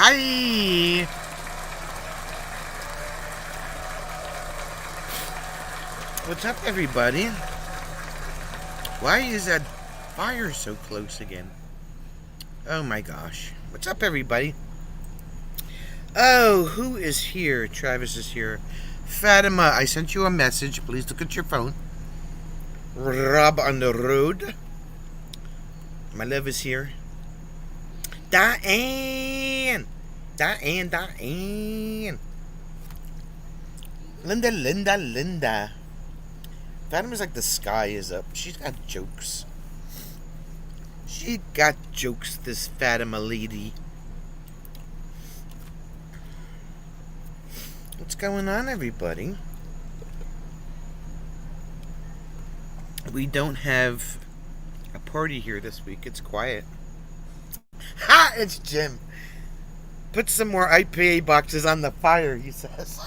Hi! What's up, everybody? Why is that fire so close again? Oh my gosh. What's up, everybody? Oh, who is here? Travis is here. Fatima, I sent you a message. Please look at your phone. Rob on the road. My love is here. Diane! Diane! Linda. Fatima's like the sky is up. She's got jokes. She got jokes, this Fatima lady. What's going on, everybody? We don't have a party here this week. It's quiet. Ha! It's Jim. Put some more IPA boxes on the fire, he says.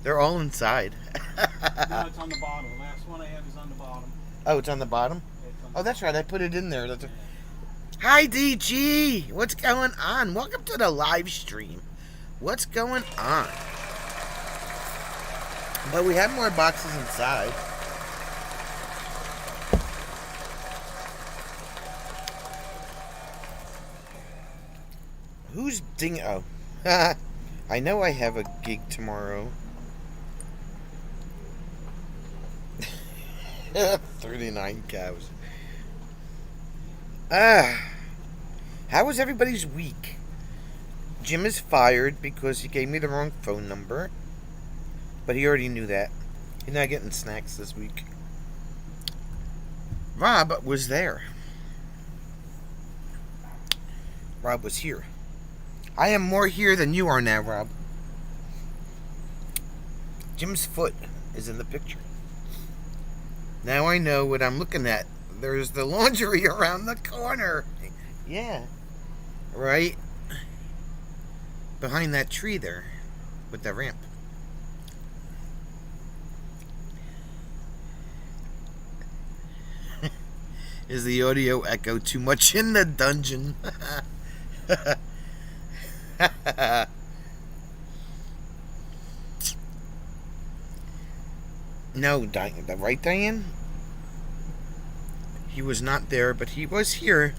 They're all inside. No, it's on the bottom. The last one I have is on the bottom. Oh, it's on the bottom? Yeah, on Oh, that's right. I put it in there. yeah. Hi, DG. What's going on? Welcome to the live stream. What's going on? But we have more boxes inside. Who's ding? Oh. I know I have a gig tomorrow. 39 cows. How was everybody's week? Jim is fired because he gave me the wrong phone number. But he already knew that. He's not getting snacks this week. Rob was there. Rob was here. I am more here than you are now, Rob. Jim's foot is in the picture. Now I know what I'm looking at. There's the laundry around the corner. Yeah. Right behind that tree there with the ramp. Is the audio echo too much in the dungeon? No, right, Diane? He was not there, but he was here.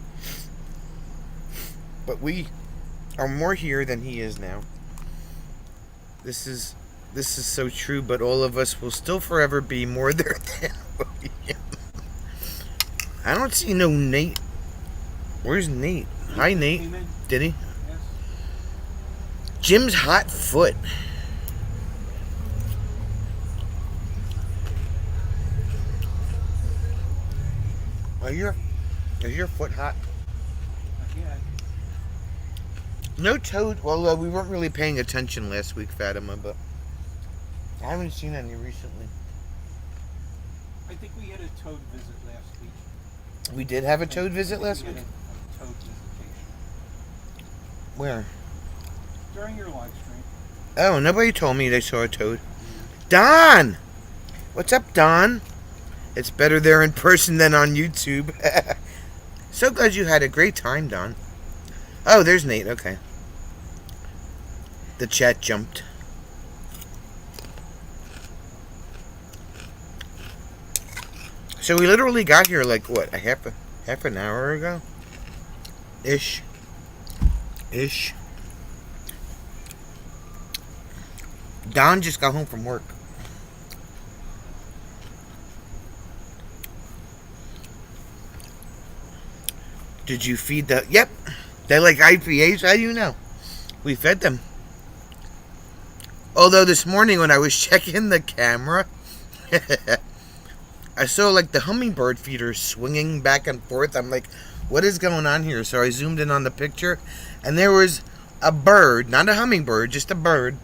But we are more here than he is now. This is so true, but all of us will still forever be more there than William. I don't see no Nate. Where's Nate? Hi, Nate. Did he? Yes. Jim's hot foot. Is your foot hot? Yeah. No toad. Well, we weren't really paying attention last week, Fatima, but I haven't seen any recently. I think we had a toad visit last week. We did have a toad visit last week? We had a toad visitation. Where? During your live stream. Oh, nobody told me they saw a toad. Don! What's up, Don? It's better there in person than on YouTube. So glad you had a great time, Don. Oh, there's Nate. Okay. The chat jumped. So we literally got here like what, a half an hour ago? Ish. Don just got home from work. Did you feed the... Yep. They like IPAs. How do you know? We fed them. Although this morning when I was checking the camera, I saw like the hummingbird feeders swinging back and forth. I'm like, what is going on here? So I zoomed in on the picture, and there was a bird, not a hummingbird, just a bird,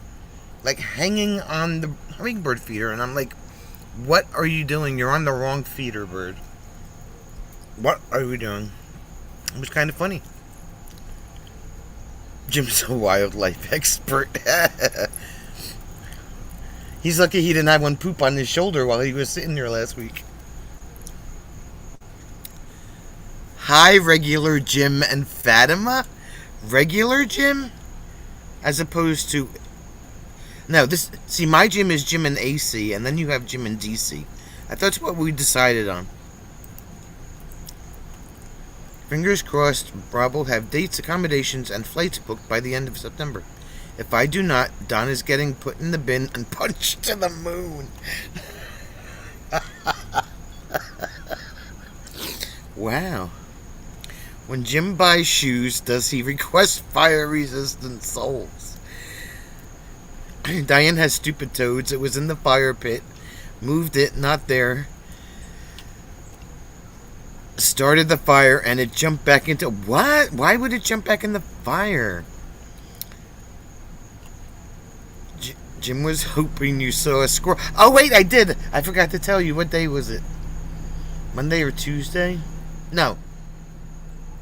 like hanging on the hummingbird feeder. And I'm like, what are you doing? You're on the wrong feeder, bird. What are you doing? It was kind of funny. Jim's a wildlife expert. He's lucky he didn't have one poop on his shoulder while he was sitting there last week. Hi, regular Jim and Fatima. Regular Jim? as opposed to no. This see, my gym is gym in AC, and then you have gym in DC. That's what we decided on. Fingers crossed, Rob will have dates, accommodations, and flights booked by the end of September. If I do not, Don is getting put in the bin and punched to the moon. Wow. When Jim buys shoes, does he request fire-resistant soles? Diane has stupid toads. It was in the fire pit. Moved it, not there. Started the fire, and it jumped back into... What? Why would it jump back in the fire? Jim was hoping you saw a squirrel. Oh, wait, I did. I forgot to tell you. What day was it? Monday or Tuesday? No.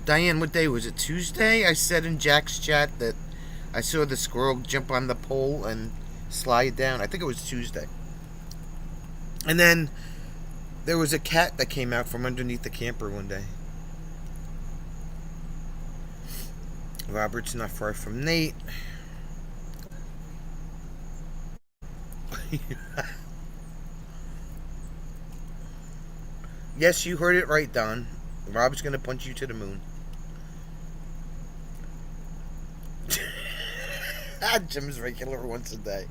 Diane, what day was it? Tuesday? I said in Jack's chat that I saw the squirrel jump on the pole and slide down. I think it was Tuesday. And then there was a cat that came out from underneath the camper one day. Robert's not far from Nate. Yes, you heard it right, Don. Rob's gonna punch you to the moon. Jim's regular once a day.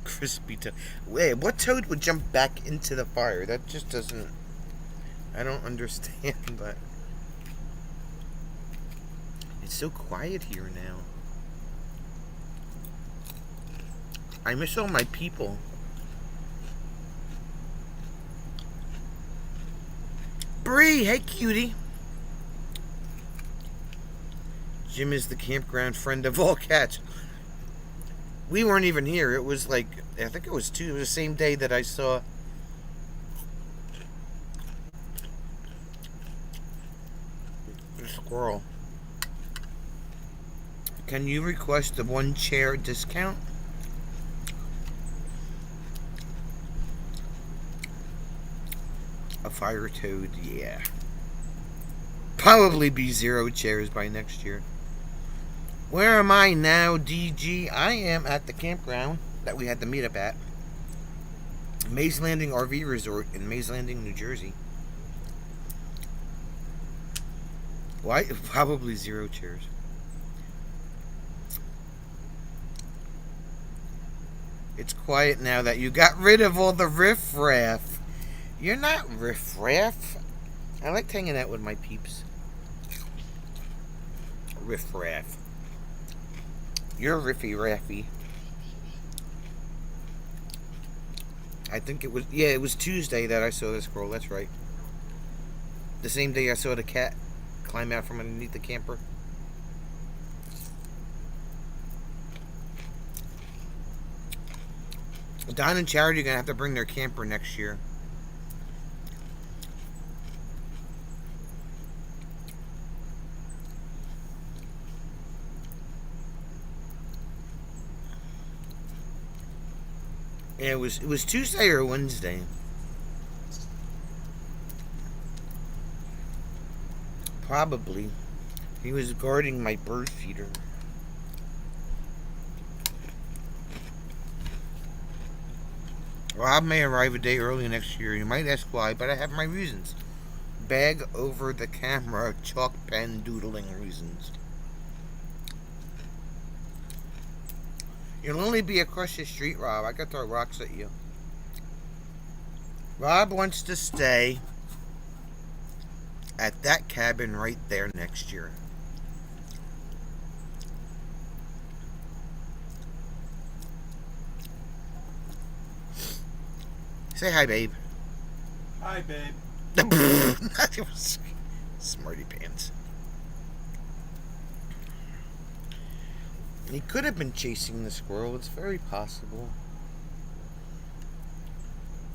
Crispy toad. Wait, what toad would jump back into the fire? That just doesn't... I don't understand that. It's so quiet here now. I miss all my people. Bree, hey cutie. Jim is the campground friend of all cats. We weren't even here. It was like, I think it was the same day that I saw the squirrel. Can you request a 1 chair discount? A fire toad, yeah. Probably be 0 chairs by next year. Where am I now, DG? I am at the campground that we had the meetup at. Mays Landing RV Resort in Mays Landing, New Jersey. Why? Probably 0 chairs. It's quiet now that you got rid of all the riffraff. You're not riffraff. I liked hanging out with my peeps. Riffraff. You're riffy raffy. I think it was... Yeah, it was Tuesday that I saw the squirrel. That's right. The same day I saw the cat climb out from underneath the camper. Don and Charity are going to have to bring their camper next year. Yeah, it was Tuesday or Wednesday. Probably. He was guarding my bird feeder. Rob may arrive a day early next year. You might ask why, but I have my reasons. Bag over the camera, chalk pen doodling reasons. You'll only be across the street, Rob. I could throw rocks at you. Rob wants to stay at that cabin right there next year. Say hi, babe. Hi, babe. Smarty pants. He could have been chasing the squirrel. It's very possible.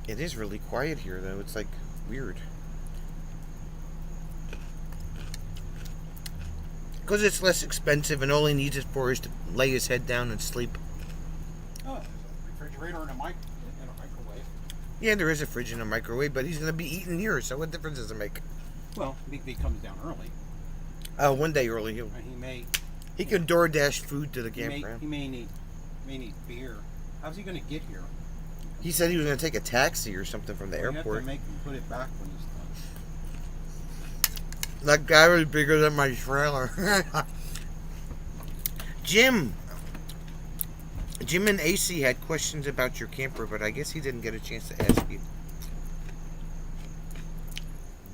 It is really quiet here, though. It's like weird. Because it's less expensive and all he needs it for is to lay his head down and sleep. Oh, there's a refrigerator and a microwave. Yeah, there is a fridge and a microwave, but he's going to be eating here, so what difference does it make? Well, he comes down early. One day early. He can DoorDash food to the campground. He may need beer. How's he going to get here? He said he was going to take a taxi or something from the You have airport. to make him put it back when he's done. That guy was bigger than my trailer. Jim and AC had questions about your camper, but I guess he didn't get a chance to ask you.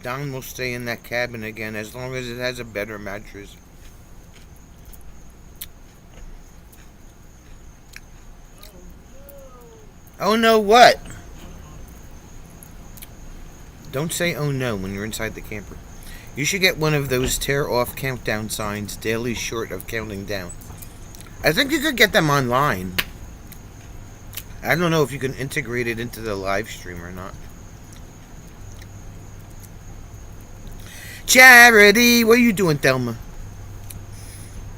Don will stay in that cabin again as long as it has a better mattress. Oh no, what? Don't say oh no when you're inside the camper. You should get one of those tear-off countdown signs, daily short of counting down. I think you could get them online. I don't know if you can integrate it into the live stream or not. Charity, what are you doing, Thelma?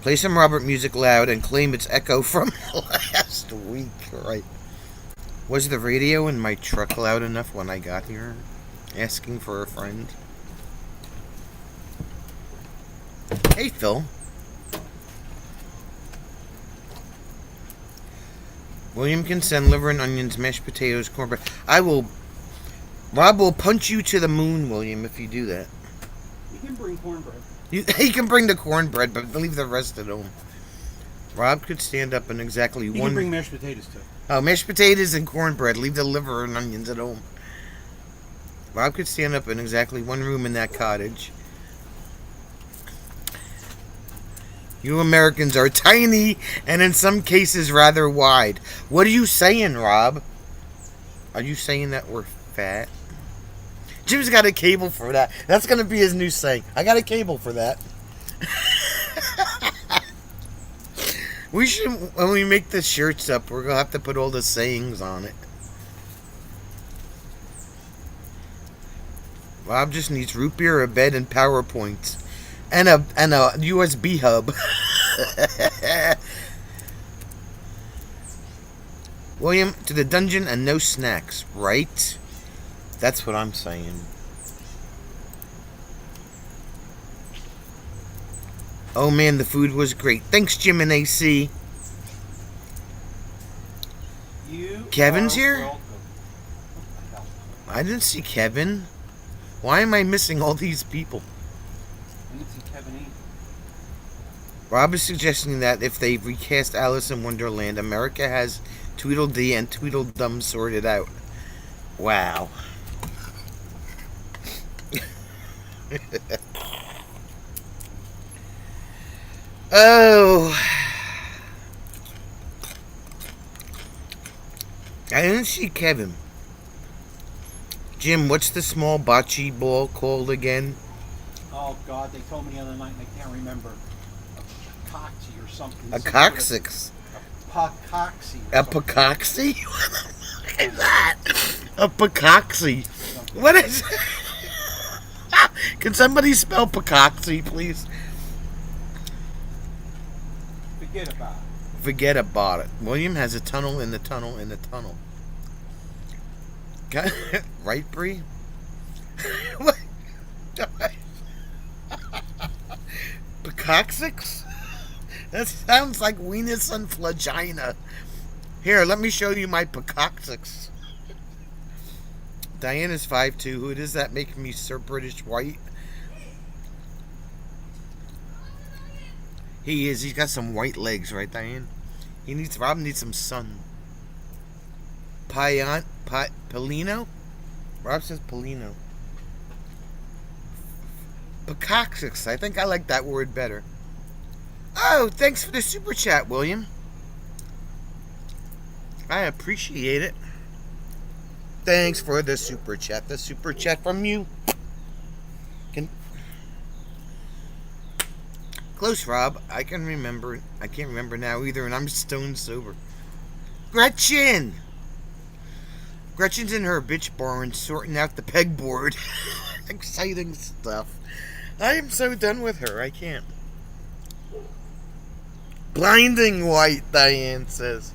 Play some Robert music loud and claim it's echo from last week, right? Was the radio in my truck loud enough when I got here? Asking for a friend. Hey, Phil. William can send liver and onions, mashed potatoes, cornbread. Rob will punch you to the moon, William, if you do that. You can bring cornbread. He can bring the cornbread, but leave the rest at home. Rob could stand up in exactly one... You can bring mashed potatoes, too. Oh, mashed potatoes and cornbread. Leave the liver and onions at home. Rob could stand up in exactly one room in that cottage. You Americans are tiny and in some cases rather wide. What are you saying, Rob? Are you saying that we're fat? Jim's got a cable for that. That's going to be his new saying. I got a cable for that. We should, when we make the shirts up, we're going to have to put all the sayings on it. Rob just needs root beer, a bed, and PowerPoints. And a USB hub. William, to the dungeon and no snacks, right? That's what I'm saying. Oh man, the food was great. Thanks, Jim and AC. Kevin's here? Welcome. I didn't see Kevin. Why am I missing all these people? I didn't see Kevin either. Rob is suggesting that if they recast Alice in Wonderland, America has Tweedledee and Tweedledum sorted out. Wow. Oh. I didn't see Kevin. Jim, what's the small bocce ball called again? Oh, God, they told me the other night and I can't remember. A coxie or something. A coccyx. A pocoxy. A pocoxy? What the fuck is that? A pocoxy. What is it? Can somebody spell pocoxy, please? Forget about it. Forget about it. William has a tunnel in the tunnel in the tunnel. Right, Bree? What? Pecoccyx? That sounds like Venus and Flagina. Here, let me show you my pecoccyx. Diane is 5'2". Who does that make me, Sir British White? He is. He's got some white legs, right, Diane? Rob needs some sun. Polino? Rob says Polino. Pecoccyx. I think I like that word better. Oh, thanks for the super chat, William. I appreciate it. Thanks for the super chat. The super chat from you. Close, Rob. I can't remember now either, and I'm stone sober. Gretchen! Gretchen's in her bitch barn sorting out the pegboard. Exciting stuff. I am so done with her. I can't. Blinding white, Diane says.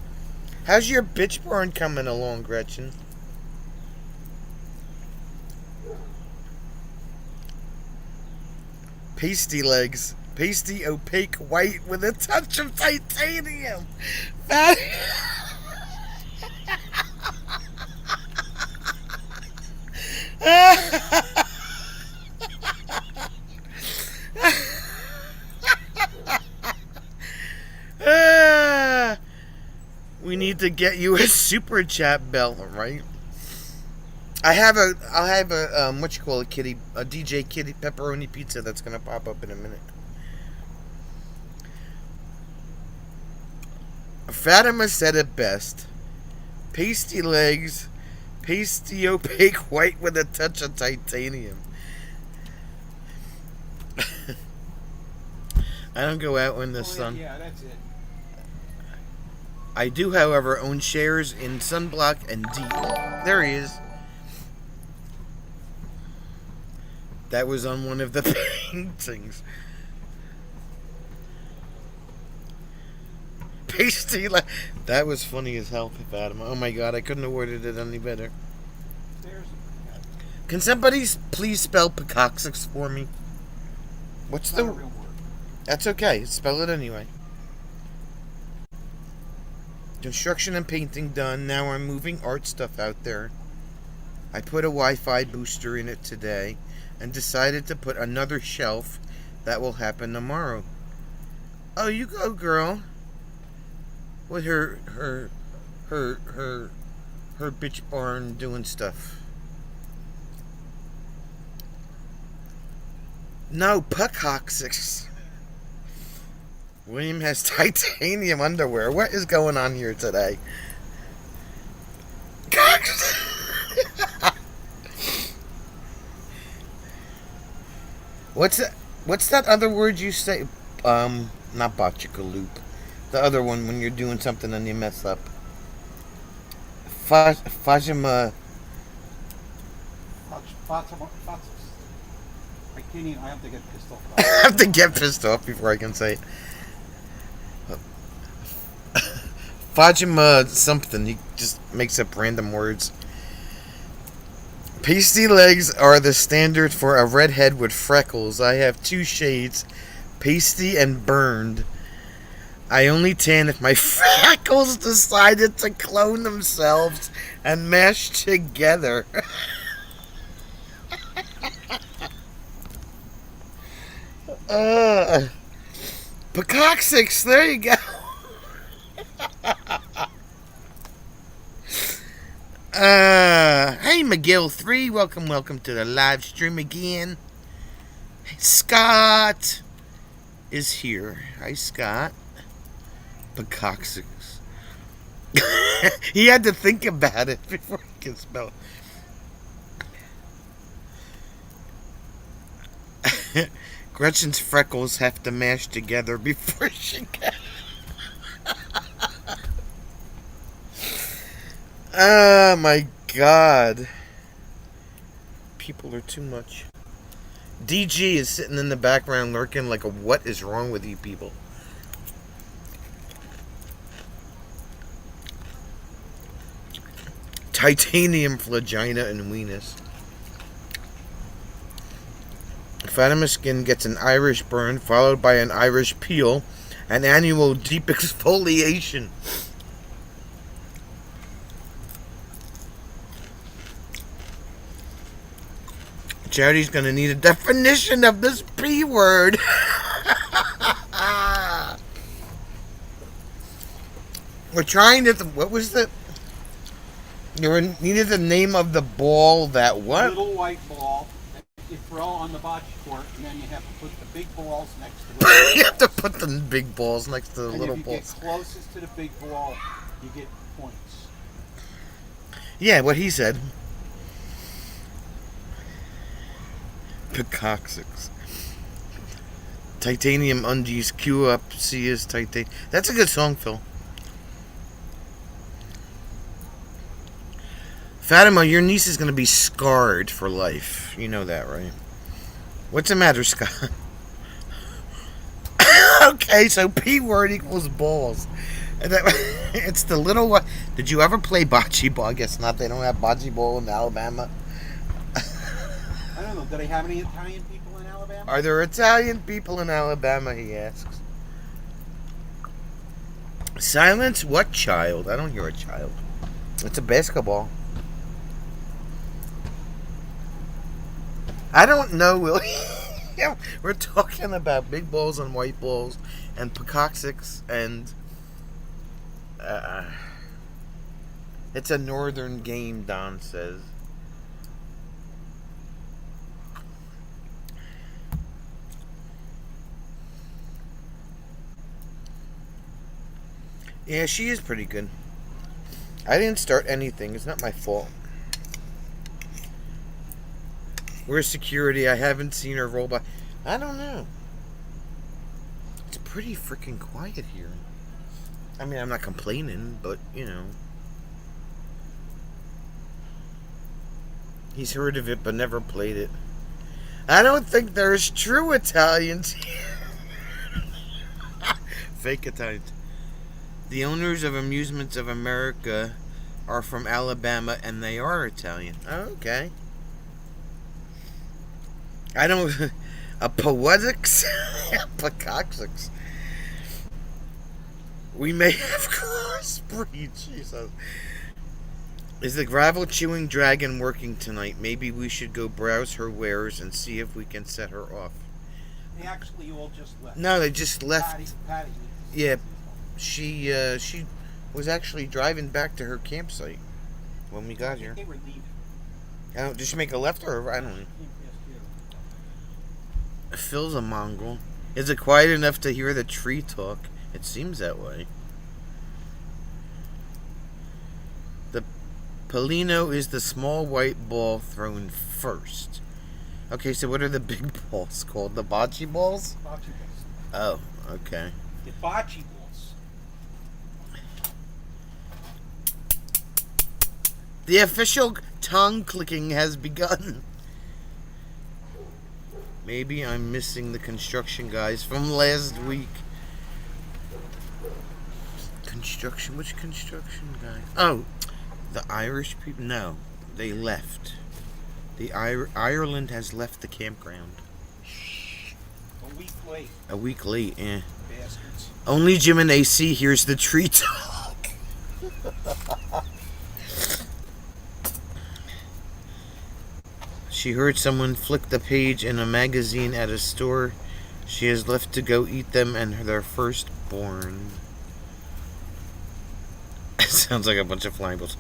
How's your bitch barn coming along, Gretchen? Pasty legs. Pasty, opaque, white with a touch of titanium. Fat- We need to get you a super chat bell, right? I'll have a what you call it, kitty, a DJ Kitty pepperoni pizza that's gonna pop up in a minute. Fatima said it best. Pasty legs, pasty opaque white with a touch of titanium. I don't go out in the sun. Yeah, that's it. I do, however, own shares in Sunblock and D. There he is. That was on one of the paintings. Pasty, that was funny as hell, Fatima. Oh my god, I couldn't have worded it any better. Can somebody please spell Pecoccyx for me? What's the... Not a real word. That's okay. Spell it anyway. Construction and painting done. Now I'm moving art stuff out there. I put a Wi-Fi booster in it today and decided to put another shelf. That will happen tomorrow. Oh, you go, girl. With her bitch barn doing stuff. No, Pecoccyx. William has titanium underwear. What is going on here today? What's that other word you say? Not botchicaloop. The other one when you're doing something and you mess up. Fajima. I can't even, I have to get pissed off. I have to get pissed off before I can say it. Fajima something. He just makes up random words. Pasty legs are the standard for a redhead with freckles. I have two shades, pasty and burned. I only tan if my freckles decided to clone themselves and mash together. Pecoccyx, there you go. Hey McGill3, welcome to the live stream again. Scott is here. Hi Scott. Pecoccyx. He had to think about it before he could spell it. Gretchen's freckles have to mash together before she can. Oh my god. People are too much. DG is sitting in the background lurking like a what is wrong with you people? Titanium flagina and weenus. Fatima skin gets an Irish burn followed by an Irish peel, an annual deep exfoliation. Charity's gonna need a definition of this P word. We're trying to. What was the? You needed the name of the ball that what? Little white ball that you throw on the bocce court, and then you have to put the big balls next to it. You have to put the big balls next to the and little if you balls. get closest to the big ball, you get points. Yeah, what he said. Pecoccyx. Titanium undies, queue up, see his titanium. That's a good song, Phil. Fatima, your niece is going to be scarred for life. You know that, right? What's the matter, Scott? Okay, so P word equals balls. It's the little one. Did you ever play bocce ball? I guess not. They don't have bocce ball in Alabama. I don't know. Do they have any Italian people in Alabama? Are there Italian people in Alabama, he asks. Silence? What child? I don't hear a child. It's a basketball. I don't know, Willie. Yeah, we're talking about big balls and white balls and peacocks and it's a northern game, Don says. Yeah, she is pretty good. I didn't start anything. It's not my fault. Where's security? I haven't seen her roll by. I don't know. It's pretty freaking quiet here. I mean, I'm not complaining, but, you know. He's heard of it, but never played it. I don't think there's true Italians here. Fake Italians. The owners of Amusements of America are from Alabama, and they are Italian. Oh, okay. I don't... A poetics? Peacocks. We may have crossbreed. Jesus. Is the gravel-chewing dragon working tonight? Maybe we should go browse her wares and see if we can set her off. They actually all just left. No, they just left. Patty. Yeah, she was actually driving back to her campsite when we got here. They were leaving. Did she make a left or I don't know. Phil's a mongrel. Is it quiet enough to hear the tree talk? It seems that way. The Polino is the small white ball thrown first. Okay, so what are the big balls called? The bocce balls? Bocce balls. Oh, okay. The bocce balls. The official tongue clicking has begun. Maybe I'm missing the construction guys from last week. Construction? Which construction guys? Oh, the Irish people? No, they left. The Ireland has left the campground. A week late. A week late, eh. Bastards. Only Jim and AC hears the tree talk. She heard someone flick the page in a magazine at a store. She has left to go eat them and their firstborn. It sounds like a bunch of flying balls.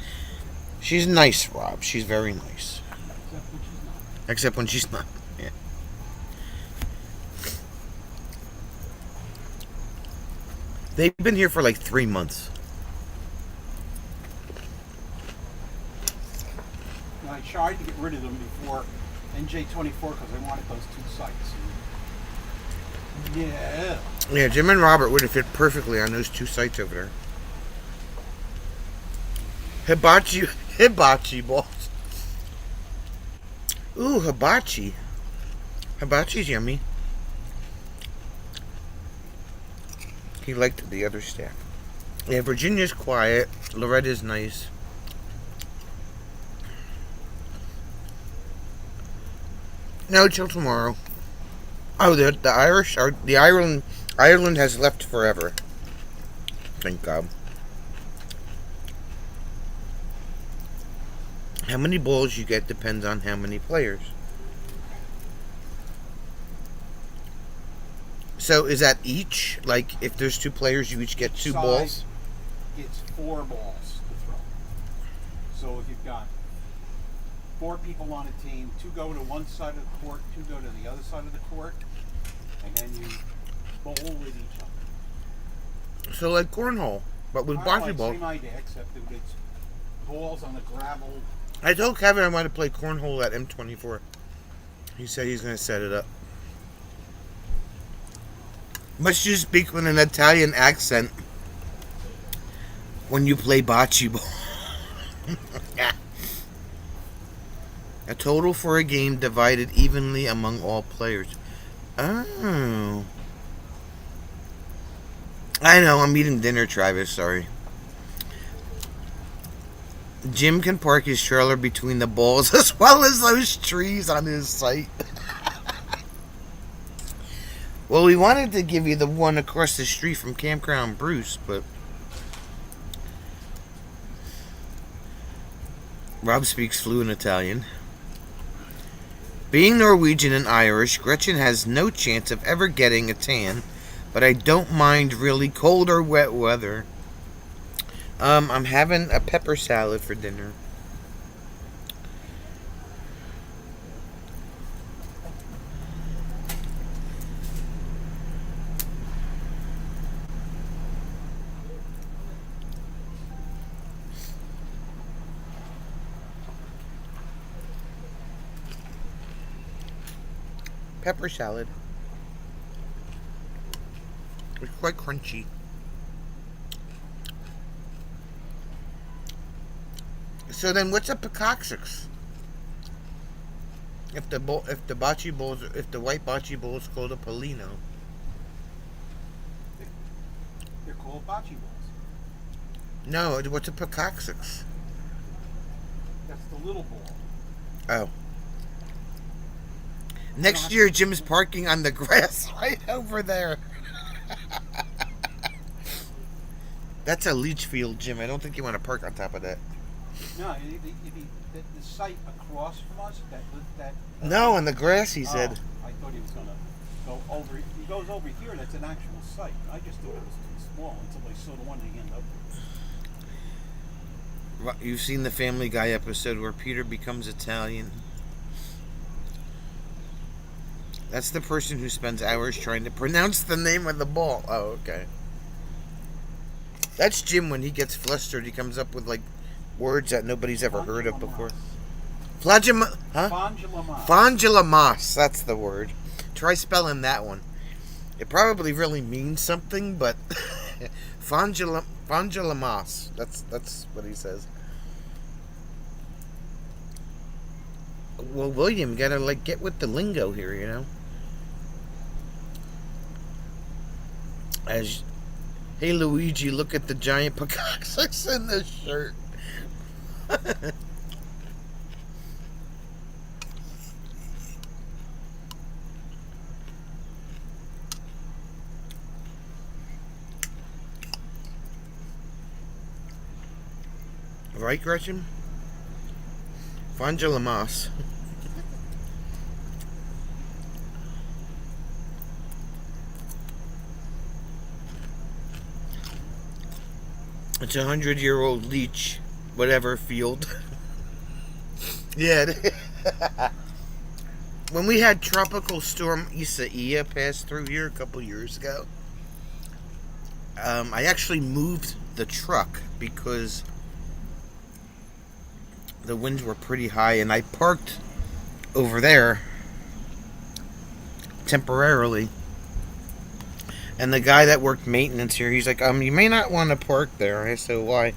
She's nice, Rob. She's very nice. Except when she's not. Yeah. They've been here for like 3 months. I tried to get rid of them before NJ24 because I wanted those 2 sites. Yeah. Yeah, Jim and Robert would have fit perfectly on those 2 sites over there. Hibachi balls. Ooh, hibachi. Hibachi's yummy. He liked the other staff. Yeah, Virginia's quiet. Loretta's nice. No, till tomorrow. Oh, the Irish are the Ireland has left forever. Thank God. How many balls you get depends on how many players. So is that each? Like if there's 2 players, you each get 2 balls? It's 4 balls to throw. So if you've got 4 people on a team, 2 go to one side of the court, 2 go to the other side of the court, and then you bowl with each other. So like cornhole, but with bocce balls. Same idea, except that it's balls on the gravel. I told Kevin I wanted to play cornhole at M24. He said he's going to set it up. Must you speak with an Italian accent when you play bocce ball? A total for a game divided evenly among all players. Oh. I know, I'm eating dinner, Travis, sorry. Jim can park his trailer between the balls as well as those trees on his site. Well, we wanted to give you the one across the street from Campground Bruce, but Rob speaks fluent Italian. Being Norwegian and Irish, Gretchen has no chance of ever getting a tan, but I don't mind really cold or wet weather. I'm having a pepper salad for dinner. Pepper salad. It's quite crunchy. So then, what's a pecoccyx? If the bocce bowls, if the white bocce bowl is called a Polino. They're called bocce balls. No, what's a pecoccyx? That's the little ball. Oh. Next year, Jim's parking on the grass right over there. That's a leach field, Jim. I don't think you want to park on top of that. No, the site across from us, that. No, on the grass, he said. I thought he was gonna go over. He goes over here. That's an actual site. I just thought it was too small until I saw the one they end up with. You've seen the Family Guy episode where Peter becomes Italian. That's the person who spends hours trying to pronounce the name of the ball. Oh, okay. That's Jim when he gets flustered. He comes up with like words that nobody's ever heard of before. Fongelamas. That's the word. Try spelling that one. It probably really means something, but Fongelamas. That's what he says. Well, William, gotta like get with the lingo here, you know. Hey Luigi, look at the giant pecoccyx in this shirt. Right, Gretchen? Fongelamas. It's 100-year-old leech, whatever field. Yeah. When we had Tropical Storm Isaiah pass through here a couple years ago, I actually moved the truck because the winds were pretty high, and I parked over there temporarily. And the guy that worked maintenance here, he's like, you may not want to park there. I said, why?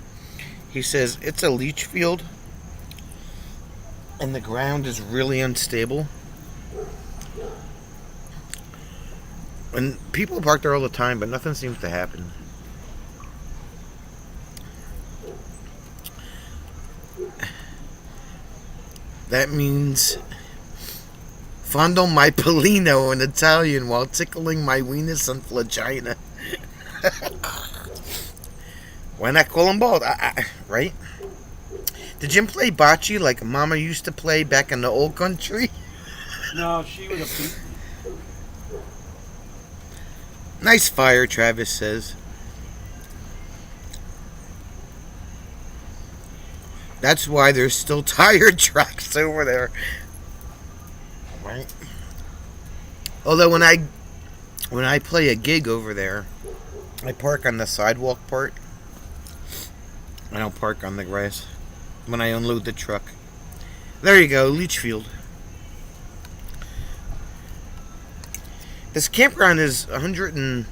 He says, it's a leach field, and the ground is really unstable. And people park there all the time, but nothing seems to happen. That means fondle my Polino in Italian while tickling my weenus and flagina. Why not call them both? Right? Did Jim play bocce like Mama used to play back in the old country? No, she would have beat me. Nice fire, Travis says. That's why there's still tire tracks over there. Right? Although when I play a gig over there, I park on the sidewalk part. I don't park on the grass when I unload the truck. There you go, leach field. This campground is 100 and...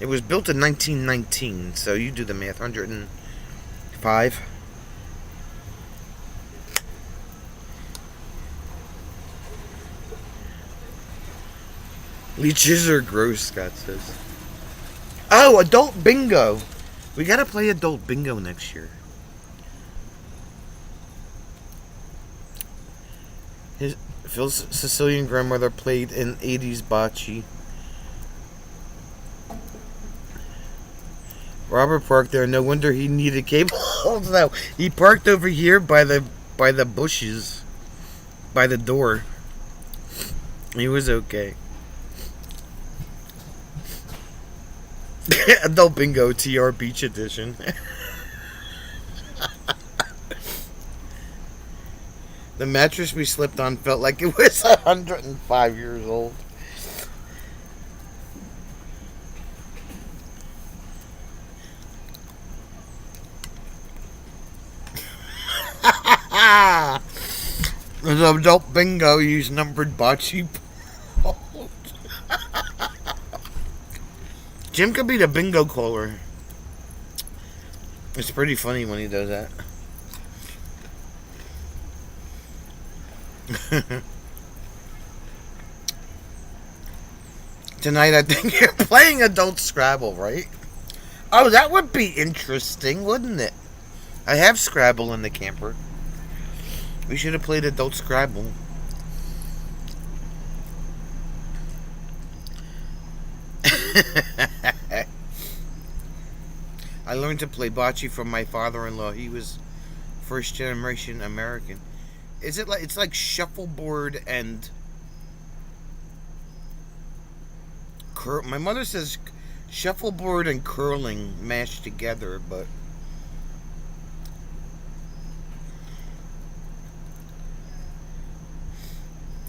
It was built in 1919, so you do the math. 105. Leeches are gross, Scott says. Oh, adult bingo. We gotta play adult bingo next year. His Phil's Sicilian grandmother played in 80s bocce. Robert parked there. No wonder he needed cable. No, he parked over here by the bushes, by the door. He was okay. Adult Bingo TR Beach Edition. The mattress we slept on felt like it was 105 years old. The adult bingo used numbered bocce balls. Jim could be the bingo caller. It's pretty funny when he does that. Tonight I think you're playing adult Scrabble, right? Oh, that would be interesting, wouldn't it? I have Scrabble in the camper. We should have played adult Scrabble. I learned to play bocce from my father-in-law. He was first generation American. Is it like it's like shuffleboard and my mother says shuffleboard and curling mashed together, but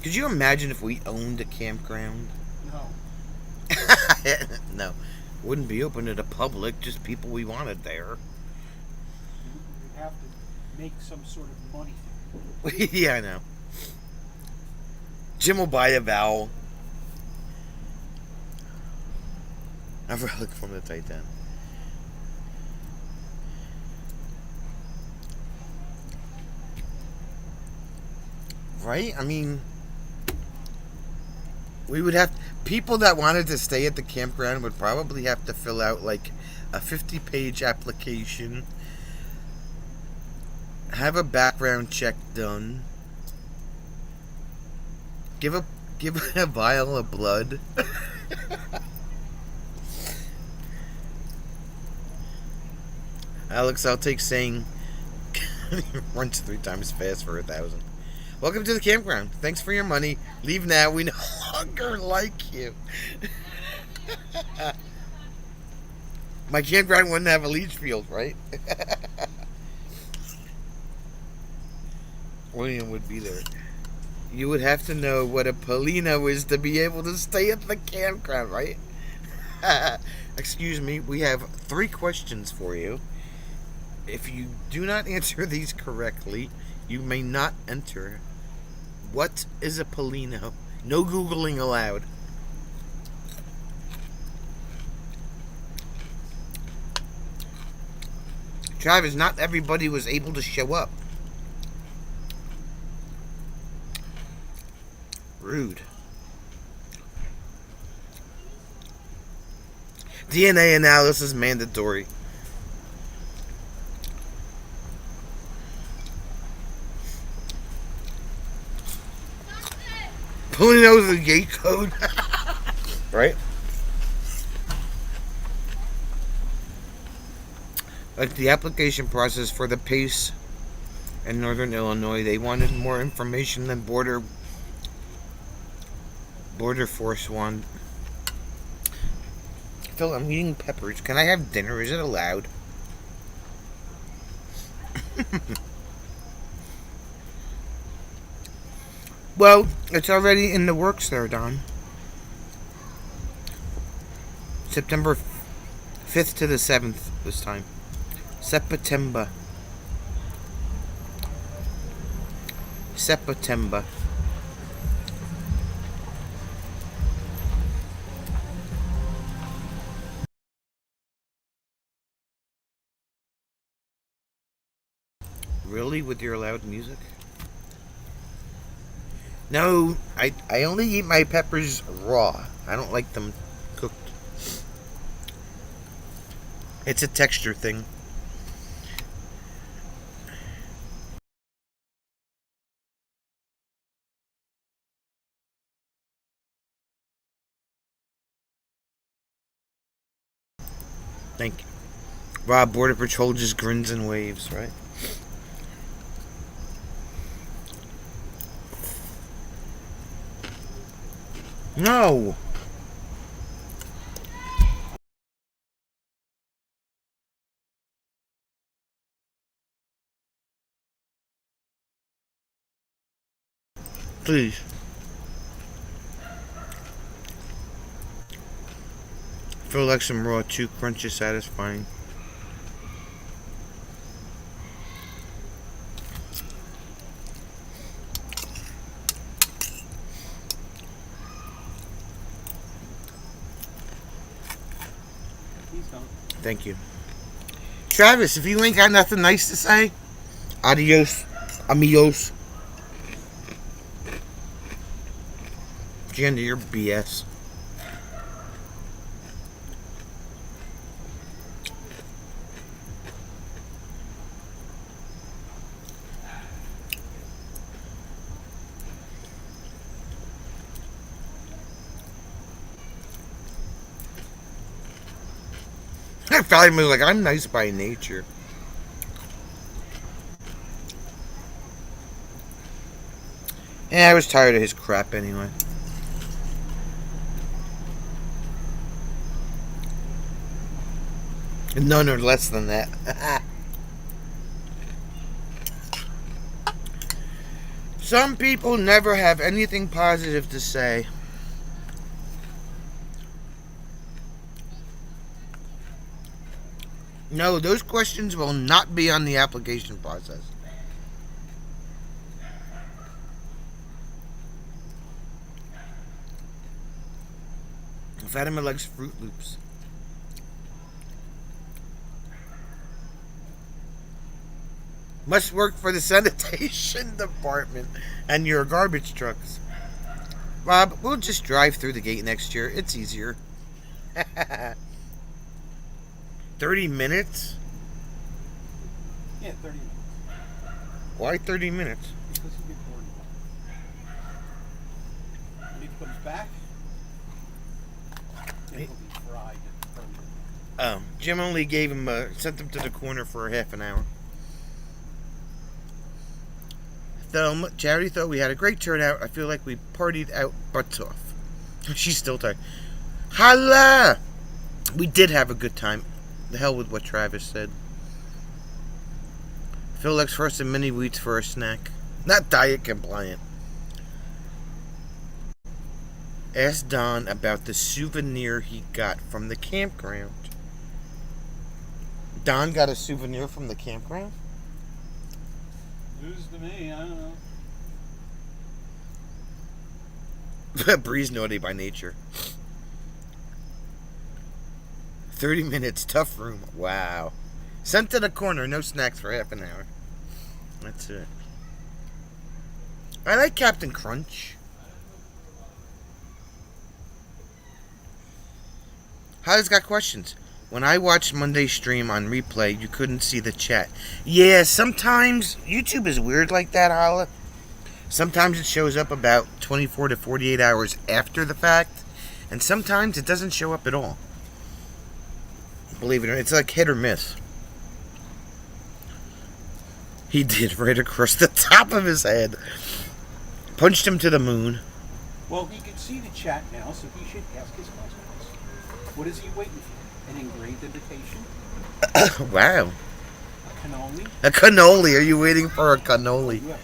could you imagine if we owned a campground? No. No. Wouldn't be open to the public, just people we wanted there. You'd have to make some sort of money. Yeah, I know. Jim will buy a vowel. A relic from the Titan. Right? I mean, we would have people that wanted to stay at the campground would probably have to fill out like a 50-page application, have a background check done, give a vial of blood. Alex, I'll take saying runs 3 times fast for 1,000. Welcome to the campground. Thanks for your money. Leave now. We no longer like you. My campground wouldn't have a leach field, right? William would be there. You would have to know what a Polino is to be able to stay at the campground, right? Excuse me. We have 3 questions for you. If you do not answer these correctly, you may not enter. What is a Polino? No Googling allowed. Travis, not everybody was able to show up. Rude. DNA analysis mandatory. Who knows the gate code? Right? Like the application process for the PACE in Northern Illinois, they wanted more information than Border Force wanted. Phil, I'm eating peppers. Can I have dinner? Is it allowed? Well, it's already in the works there, Don. September 5th to the 7th this time. September. Really? With your loud music? No, I only eat my peppers raw. I don't like them cooked. It's a texture thing. Thank you. Rob, Border Patrol just grins and waves, right? No! Please. Feel like some raw 2 crunch is satisfying. He's done. Thank you. Travis, if you ain't got nothing nice to say, adios, amigos. Gender your BS. I probably like I'm nice by nature. Yeah, I was tired of his crap anyway. No, less than that. Some people never have anything positive to say. No, those questions will not be on the application process. Fatima likes Fruit Loops. Must work for the sanitation department and your garbage trucks. Rob, we'll just drive through the gate next year. It's easier. 30 minutes? Yeah, 30 minutes. Why 30 minutes? Because he gets bored. When he comes back, it'll be fried permanently. Jim only gave him, sent him to the corner for a half an hour. Charity thought we had a great turnout. I feel like we partied out butts off. She's still tired. Holla! We did have a good time. The hell with what Travis said. Phil likes first and mini wheats for a snack. Not diet compliant. Ask Don about the souvenir he got from the campground. Don got a souvenir from the campground? News to me, I don't know. Bree's naughty by nature. 30 minutes, tough room. Wow. Sent to the corner, no snacks for half an hour. That's it. I like Captain Crunch. Holly's got questions. When I watched Monday's stream on replay, you couldn't see the chat. Yeah, sometimes YouTube is weird like that, Holla. Sometimes it shows up about 24 to 48 hours after the fact, and sometimes it doesn't show up at all. Believe it or not, it's like hit or miss. He did right across the top of his head. Punched him to the moon. Well, he can see the chat now, so he should ask his questions. What is he waiting for? An engraved invitation? Wow. A cannoli? A cannoli. Are you waiting for a cannoli? You have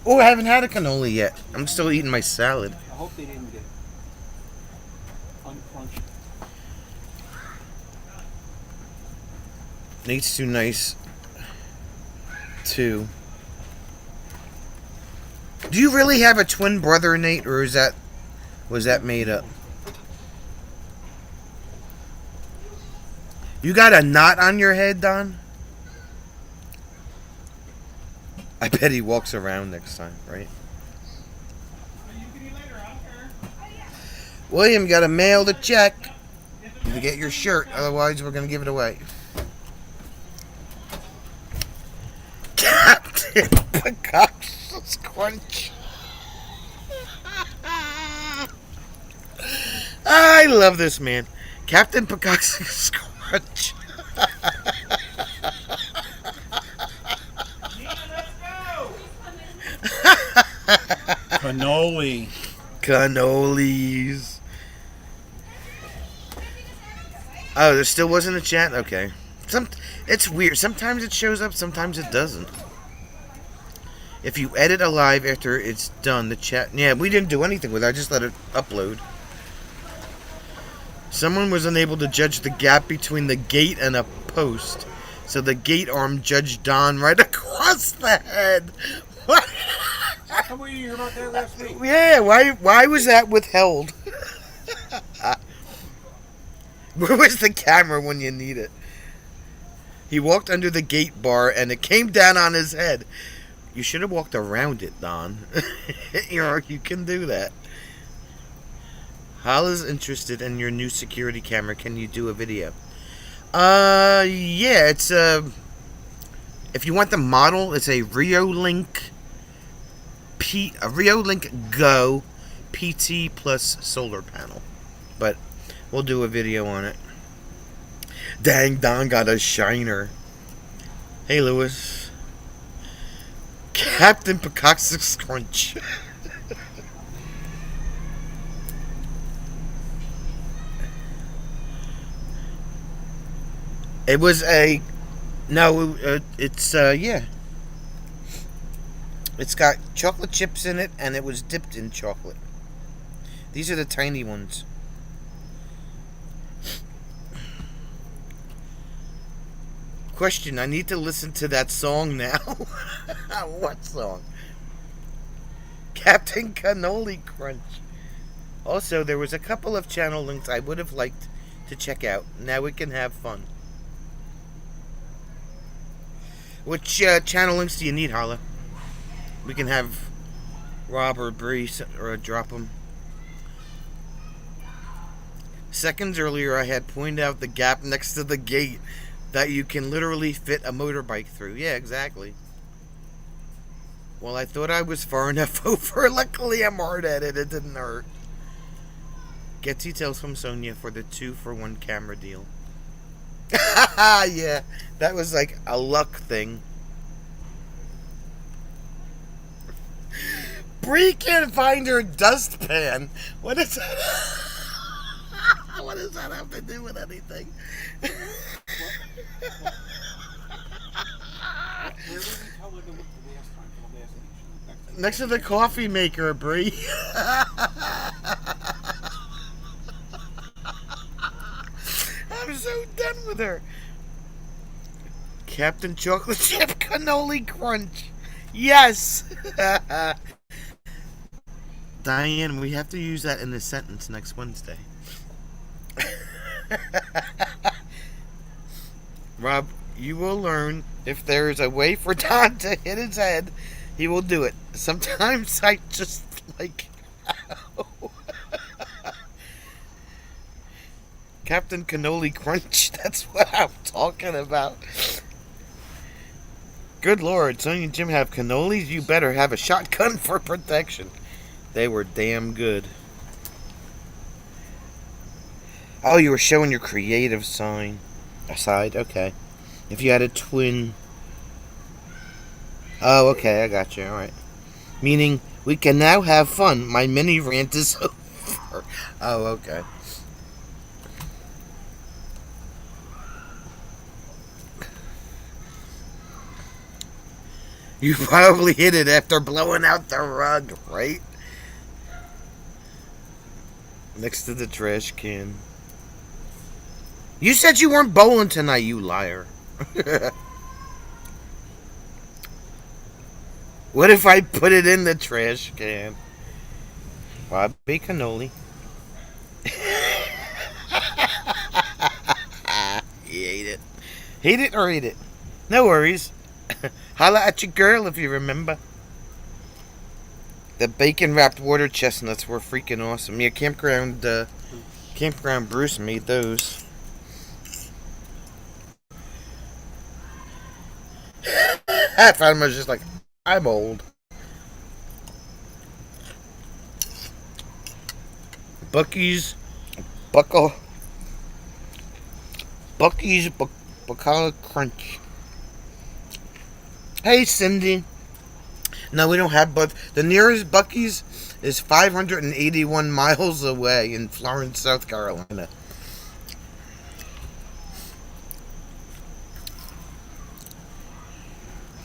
Oh, I haven't had a cannoli yet. I'm still eating my salad. I hope they didn't get uncrunched. Nate's too nice. Too. Do you really have a twin brother, Nate, or was that made up? You got a knot on your head, Don? I bet he walks around next time, right? William, got to mail the check to get your shirt, otherwise we're going to give it away. Captain Picasso's Crunch. I love this man. Captain Picasso's Crunch. crunch. Cannoli. Cannolis. Oh, there still wasn't a chat? Okay. It's weird. Sometimes it shows up, sometimes it doesn't. If you edit a live after it's done, the chat... Yeah, we didn't do anything with it. I just let it upload. Someone was unable to judge the gap between the gate and a post. So the gate arm judged Don right across the head. What? How come we didn't hear about that last week? Yeah, why was that withheld? Where was the camera when you need it? He walked under the gate bar and it came down on his head. You should have walked around it, Don. You can do that. Hala's interested in your new security camera. Can you do a video? Yeah, it's if you want the model, it's a Reolink Go PT plus solar panel. But we'll do a video on it. Dang, Don got a shiner. Hey, Lewis. Captain Peacock's Crunch. It was a... No, it's, yeah. It's got chocolate chips in it, and it was dipped in chocolate. These are the tiny ones. Question, I need to listen to that song now. What song? Captain Cannoli Crunch. Also, there was a couple of channel links I would have liked to check out. Now we can have fun. Which channel links do you need, Hala? We can have Rob or Bree or drop them. Seconds earlier, I had pointed out the gap next to the gate that you can literally fit a motorbike through. Yeah, exactly. Well, I thought I was far enough over. Luckily, I'm hard at it. It didn't hurt. Get details from Sonia for the 2-for-1 camera deal. Yeah, that was like a luck thing. Bree can't find her dustpan. What is that? What does that have to do with anything? Where did we tell her to look the last time for the last station? Next to the coffee maker, Bree. I'm so done with her. Captain Chocolate Chip Cannoli Crunch. Yes. Diane, we have to use that in the sentence next Wednesday. Rob, you will learn if there is a way for Don to hit his head, he will do it. Sometimes I just like... Captain Cannoli Crunch, that's what I'm talking about. Good Lord, Sonya and Jim have cannolis? You better have a shotgun for protection. They were damn good. Oh, you were showing your creative side. Okay. If you had a twin... Oh, okay, I got you, alright. Meaning, we can now have fun. My mini rant is over. Oh, okay. You probably hit it after blowing out the rug, right? Next to the trash can. You said you weren't bowling tonight, you liar. What if I put it in the trash can? Bobby Cannoli. You hate it. Hate it or eat it? No worries. Holla at your girl if you remember. The bacon wrapped water chestnuts were freaking awesome. Yeah, Campground Bruce made those. Fatima was just like, I'm old. Bucky's Bucky's Bacala Crunch. Hey, Cindy. No, we don't have, but the nearest Bucky's is 581 miles away in Florence, South Carolina.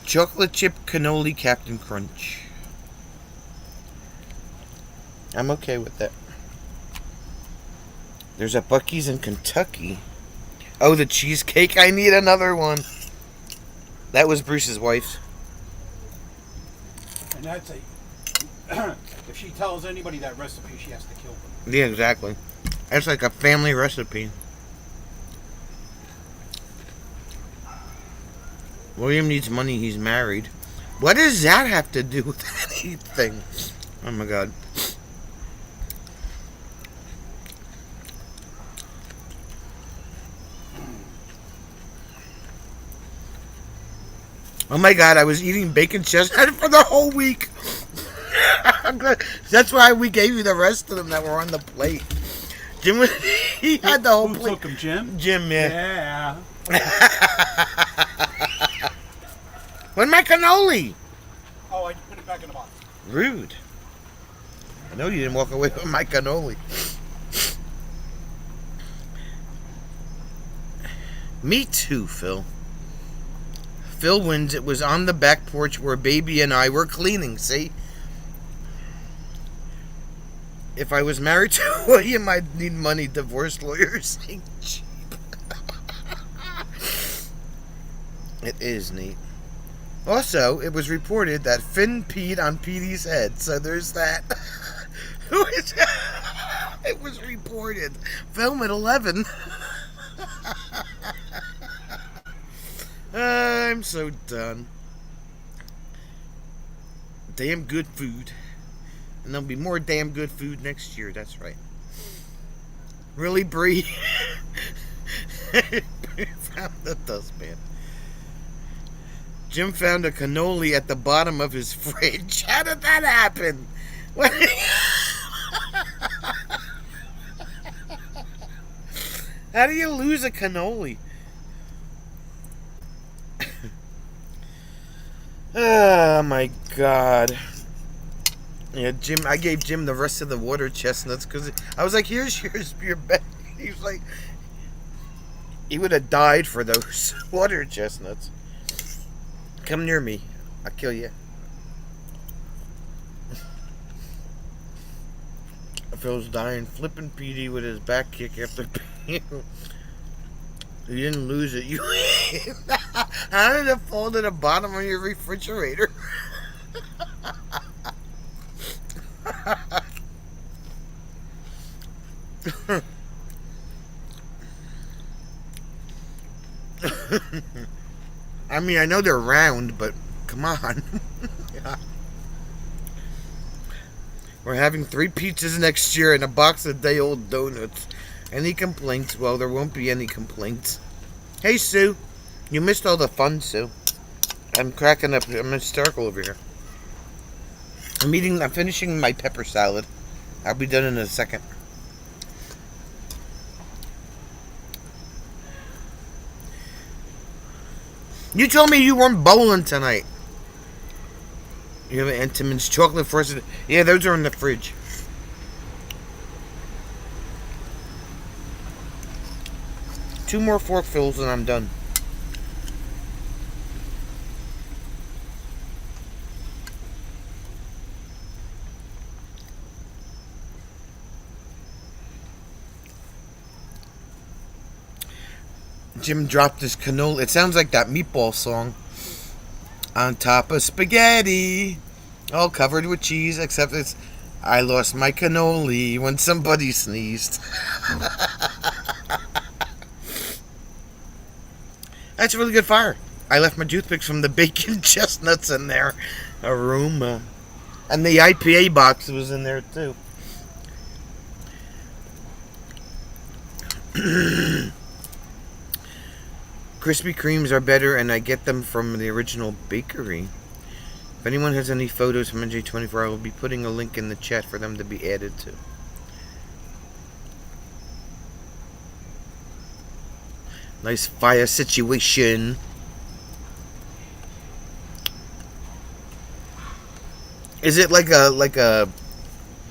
Chocolate chip cannoli Captain Crunch. I'm okay with that. There's a Bucky's in Kentucky. Oh, the cheesecake. I need another one. That was Bruce's wife's. And that's a. If she tells anybody that recipe, she has to kill them. Yeah, exactly. That's like a family recipe. William needs money. He's married. What does that have to do with anything? Oh my god. Oh my god, I was eating bacon chestnut for the whole week. That's why we gave you the rest of them that were on the plate. Jim, he had the whole Who plate. took them, Jim? Jim, yeah. Yeah. Where's my cannoli? Oh, I put it back in the box. Rude. I know you didn't walk away with my cannoli. Me too, Phil. Phil wins. It was on the back porch where Baby and I were cleaning, see? If I was married to William, I'd need money. Divorce lawyers ain't cheap. It is neat. Also, it was reported that Finn peed on Petey's head, so there's that. It was reported. Film at 11. I'm so done. Damn good food. And there'll be more damn good food next year, that's right. Really, Bree? Found the dustpan. Jim found a cannoli at the bottom of his fridge. How did that happen? What? How do you lose a cannoli? Oh my god. Yeah, Jim. I gave Jim the rest of the water chestnuts because I was like, "Here's your bag." He was like, he would have died for those water chestnuts. Come near me, I'll kill you. Phil's dying, flipping Petey with his back kick after. You didn't lose it. You. How did it fall to the bottom of your refrigerator? I mean, I know they're round, but come on. Yeah. We're having 3 pizzas next year and a box of day-old donuts. Any complaints? Well, there won't be any complaints. Hey, Sue. You missed all the fun, Sue. I'm cracking up. I'm hysterical over here. I'm finishing my pepper salad. I'll be done in a second. You told me you weren't bowling tonight. You have an Entenmann's chocolate frosted. Yeah, those are in the fridge. Two more fork fills and I'm done. Jim dropped his cannoli. It sounds like that meatball song. On top of spaghetti, all covered with cheese, except it's I lost my cannoli when somebody sneezed. That's a really good fire. I left my toothpicks from the bacon chestnuts in there. Aroma. And the IPA box was in there too. Krispy Kremes are better, and I get them from the original bakery. If anyone has any photos from NJ24, I will be putting a link in the chat for them to be added to. Nice fire situation. Is it like a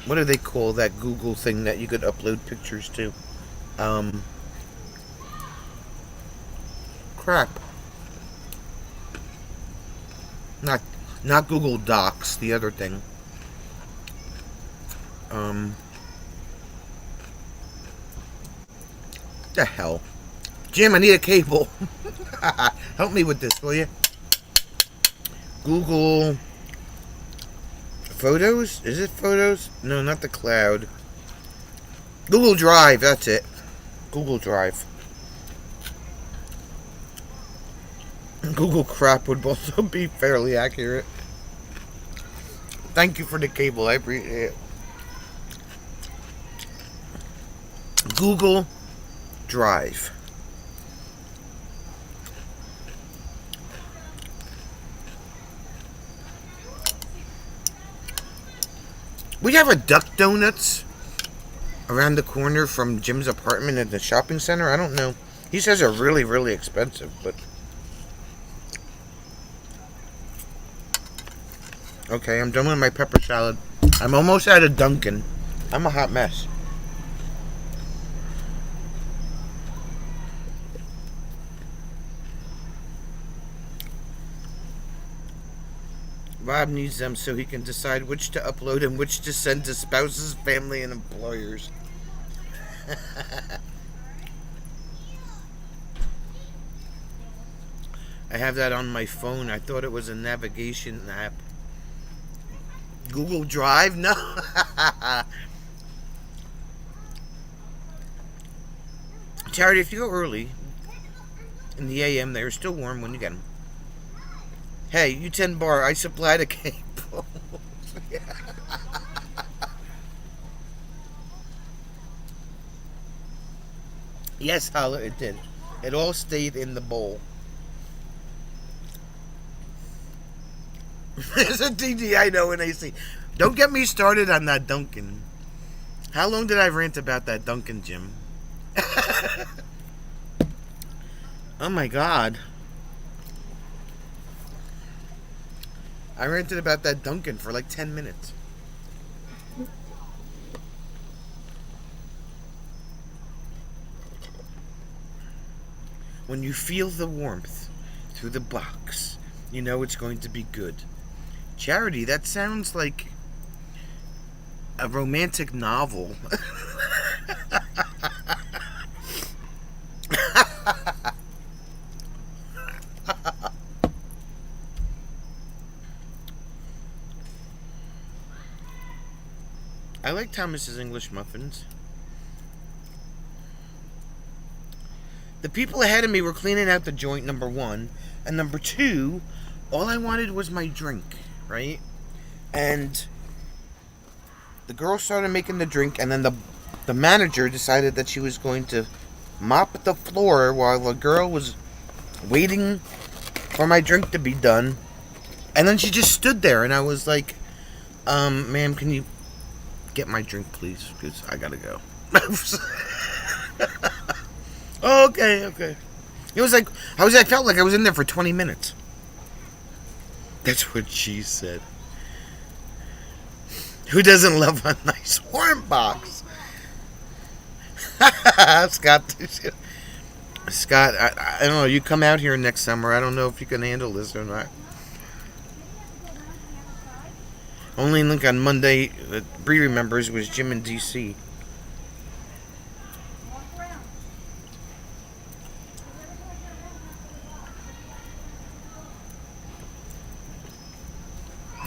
what do they call that Google thing that you could upload pictures to? Um, crap. Not not Google Docs. The other thing. Um, the hell, Jim, I need a cable. Help me with this, will you? Google Photos? Is it Photos? No, not the cloud. Google Drive, that's it. Google Drive. Google Crap would also be fairly accurate. Thank you for the cable, I appreciate it. Google Drive. We have a Duck Donuts around the corner from Jim's apartment at the shopping center. I don't know. He says they're really, really expensive, but... Okay, I'm done with my pepper salad. I'm almost out of Dunkin'. I'm a hot mess. Rob needs them so he can decide which to upload and which to send to spouses, family, and employers. I have that on my phone. I thought it was a navigation app. Google Drive? No. Charity, if you go early in the AM, they're still warm when you get them. Hey, you 10 bar, I supplied a cable. Yes, Holla, it did. It all stayed in the bowl. There's a DD I know in AC. Don't get me started on that Dunkin'. How long did I rant about that Dunkin', Jim? Oh my God. I ranted about that Dunkin' for like 10 minutes. When you feel the warmth through the box, you know it's going to be good. Charity, that sounds like a romantic novel. I like Thomas's English muffins. The people ahead of me were cleaning out the joint, number one. And number two, all I wanted was my drink, right? And the girl started making the drink, and then the manager decided that she was going to mop the floor while the girl was waiting for my drink to be done. And then she just stood there, and I was like, ma'am, can you get my drink, please? Because I gotta go. Okay. It was like, I felt like I was in there for 20 minutes. That's what she said. Who doesn't love a nice warm box? Scott, I don't know. You come out here next summer. I don't know if you can handle this or not. Only link on Monday that Bree remembers was Jim in DC.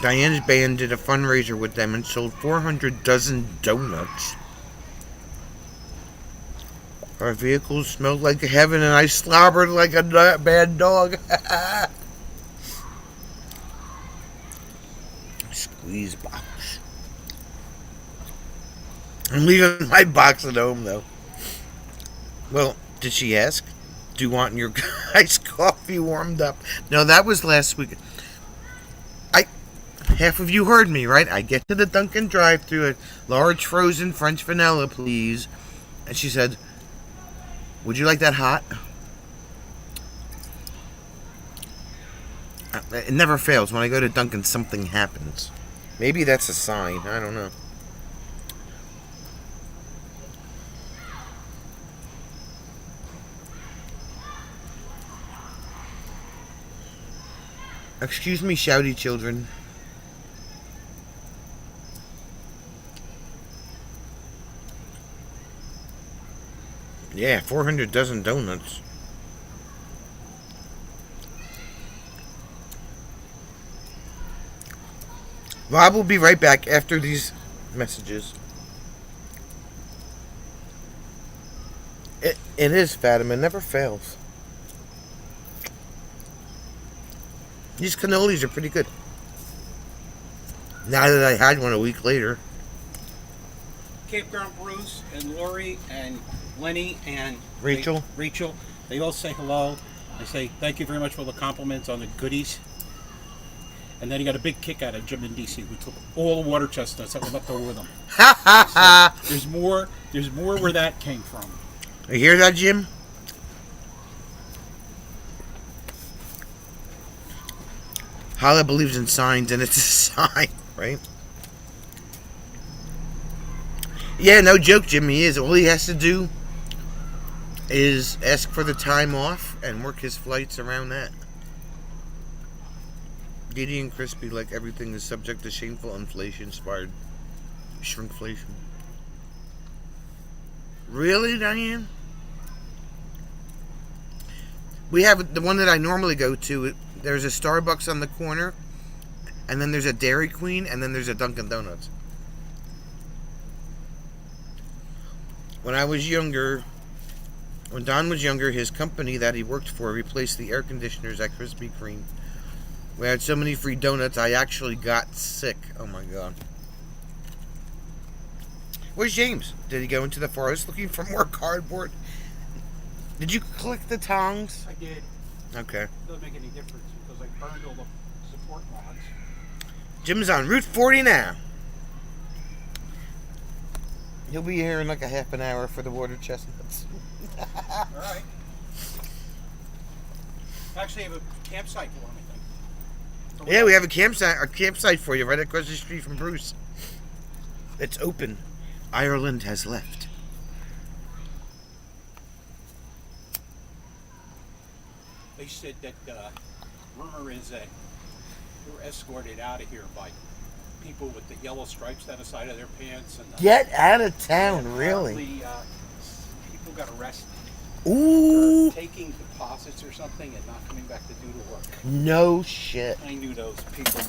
Diane's band did a fundraiser with them and sold 400 dozen donuts. Our vehicles smelled like heaven and I slobbered like a bad dog. Squeeze box. I'm leaving my box at home though. Well, did she ask? Do you want your iced coffee warmed up? No, that was last week. Half of you heard me, right? I get to the Dunkin' drive-thru, a large frozen French vanilla, please. And she said, would you like that hot? It never fails. When I go to Dunkin', something happens. Maybe that's a sign. I don't know. Excuse me, shouty children. Yeah, 400 dozen donuts. Rob will be right back after these messages. It is Fatima. It never fails. These cannolis are pretty good. Now that I had one a week later. Campground Bruce and Lori and Lenny and Rachel. They all say hello. I say thank you very much for the compliments on the goodies. And then he got a big kick out of Jim in DC. We took all the water chestnuts that were left over with him. Ha ha ha! So there's more where that came from. You hear that, Jim? Hala believes in signs, and it's a sign, right? Yeah, no joke, Jim. He is. All he has to do is ask for the time off and work his flights around that. Diddy and Crispy, like everything, is subject to shameful inflation-inspired shrinkflation. Really, Diane? We have the one that I normally go to. There's a Starbucks on the corner, and then there's a Dairy Queen, and then there's a Dunkin' Donuts. When I was younger, when Don was younger, his company that he worked for replaced the air conditioners at Krispy Kreme. We had so many free donuts, I actually got sick. Oh my god. Where's James? Did he go into the forest looking for more cardboard? Did you collect the tongs? I did. Okay. Doesn't make any difference because I burned all the support logs. Jim's on Route 40 now. He'll be here in like a half an hour for the water chestnuts. All right. Actually, I have a campsite for him, I think. Yeah, we have a campsite for you right across the street from Bruce. It's open. Ireland has left. They said that rumor is that they were escorted out of here by people with the yellow stripes down the side of their pants. And Get out of town, really? People got arrested. Ooh. For taking deposits or something and not coming back to do the work. No shit. I knew those people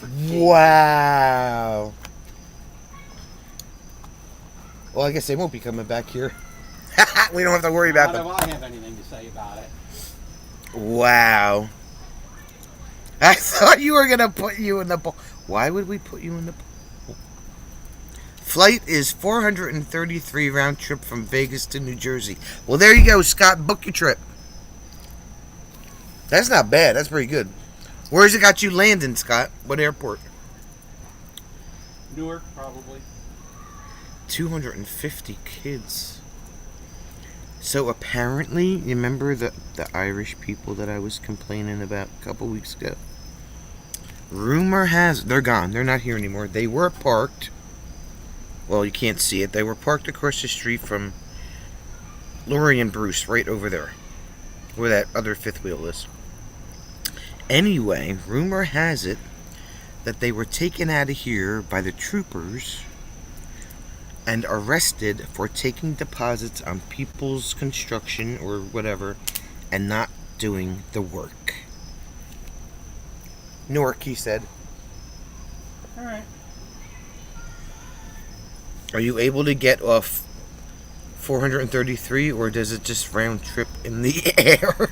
were. Wow. Well, I guess they won't be coming back here. We don't have to worry about them. Not if I have anything to say about it. Wow. I thought you were going to put you in the pool. Why would we put you in the pool? Flight is 433 round trip from Vegas to New Jersey. Well, there you go, Scott. Book your trip. That's not bad. That's pretty good. Where's it got you landing, Scott? What airport? Newark, probably. 250 kids. So apparently, you remember the Irish people that I was complaining about a couple weeks ago? Rumor has they're gone. They're not here anymore. They were parked. Well, you can't see it. They were parked across the street from Lori and Bruce, right over there, where that other fifth wheel is. Anyway, rumor has it that they were taken out of here by the troopers and arrested for taking deposits on people's construction or whatever and not doing the work. Newark, he said. All right. Are you able to get off 433 or does it just round trip in the air?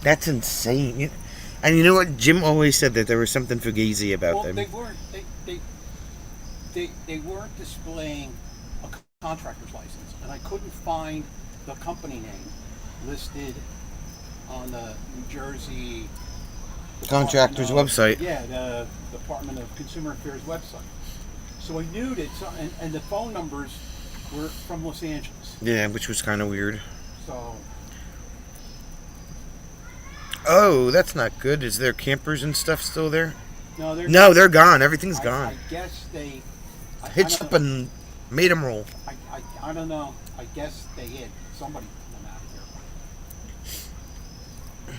That's insane. And you know what? Jim always said that there was something fugazi about them. They weren't. They weren't displaying a contractor's license, and I couldn't find the company name listed on the New Jersey Contractor's website. Yeah, the Department of Consumer Affairs website. So I knew that, and the phone numbers We're from Los Angeles, Yeah, which was kind of weird. so Oh, that's not good. Is there campers and stuff still there? no, they're No, they're gone. Everything's I gone. guess they. I Hitched don't up know. and made them roll. I don't know. I guess they hid. Somebody went out of here.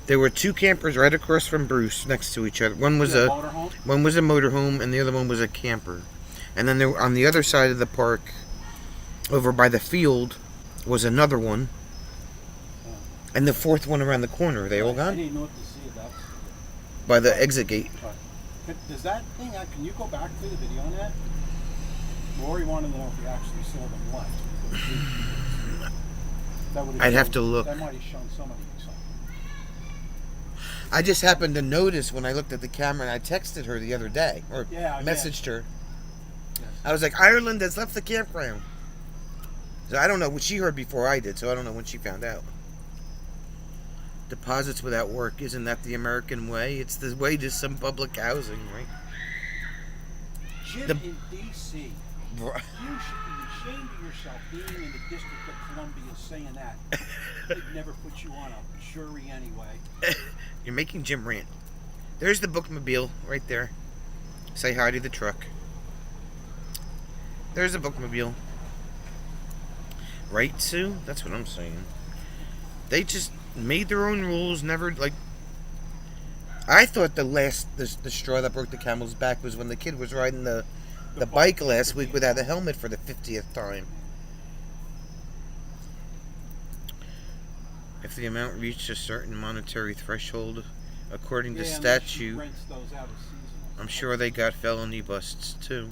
There were two campers right across from Bruce, next to each other. One was a motorhome. motorhome, and the other one was a camper. And then there, on the other side of the park, over by the field, was another one. And the fourth one around the corner. Are they all I gone? didn't know what to see about. By the exit gate. Does that thing? Can you go back to the video on that? Lori wanted to know if you actually saw them left. That would I'd have to look. That might have shown somebody something. I just happened to notice when I looked at the camera, and I texted her the other day, or Yeah, messaged her. Yes. I was like, Ireland has left the campground. So I don't know what she heard before I did, so I don't know when she found out. Deposits without work, isn't that the American way? It's the way to some public housing, right? Jim in D.C. You should be ashamed of yourself being in the District of Columbia saying that. They'd never put you on a jury anyway. You're making Jim rant. There's the bookmobile right there. Say hi to the truck. There's the bookmobile. Right, Sue? That's what I'm saying. They just made their own rules, never, like... I thought the straw that broke the camel's back was when the kid was riding the bike last week without a helmet for the 50th time. If the amount reached a certain monetary threshold, according to statute, I'm sure they got felony busts too.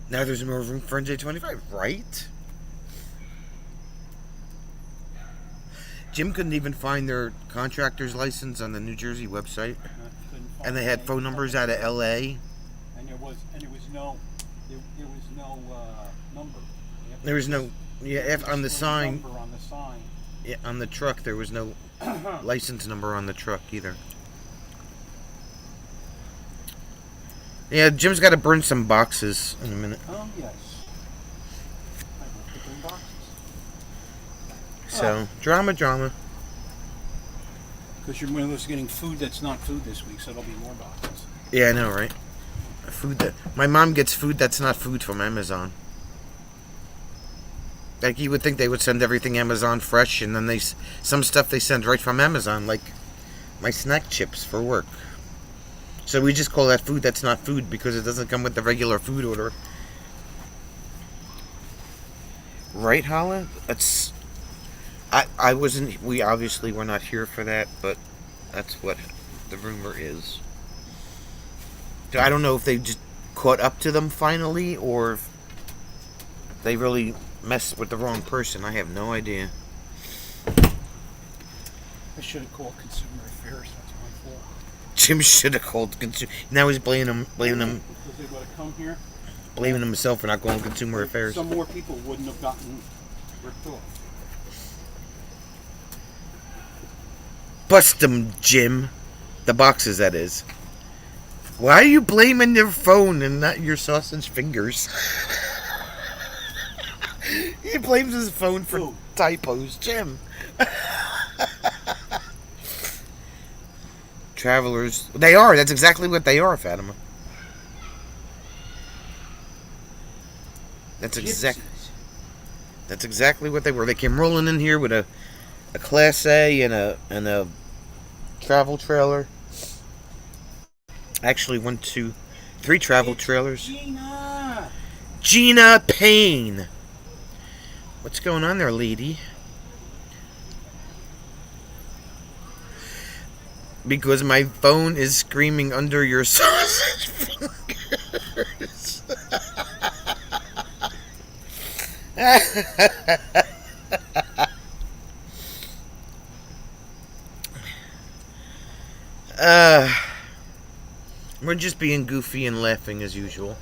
Now there's more room for NJ25, right? Jim couldn't even find their contractor's license on the New Jersey website, and they had phone numbers out of L.A. And there was no number. There was no on the sign. Number on the sign. Yeah, on the truck there was no license number on the truck either. Yeah, Jim's got to burn some boxes in a minute. Yes. I want to bring boxes. So drama. Because you're one of those getting food that's not food this week, so there'll be more boxes. Yeah, I know, right? Food that my mom gets food that's not food from Amazon. Like you would think they would send everything Amazon fresh, and then some stuff they send right from Amazon, like my snack chips for work. So we just call that food that's not food because it doesn't come with the regular food order. Right, Hala? We obviously were not here for that, but that's what the rumor is. So I don't know if they just caught up to them finally, or if they really messed with the wrong person. I have no idea. I should have called Consumer Affairs. That's my fault. Jim should have called Consumer. Now he's blaming him. Because they would have come here. Blaming himself for not calling Consumer Affairs. Some more people wouldn't have gotten ripped off. Bust them, Jim. The boxes, that is. Why are you blaming your phone and not your sausage fingers? He blames his phone for typos. Jim. Travelers. They are. That's exactly what they are, Fatima. That's exactly what they were. They came rolling in here with a Class A and a travel trailer. Actually, 1, 2, 3 travel trailers. Gina Payne. What's going on there, lady? Because my phone is screaming under your sausage fingers. We're just being goofy and laughing as usual.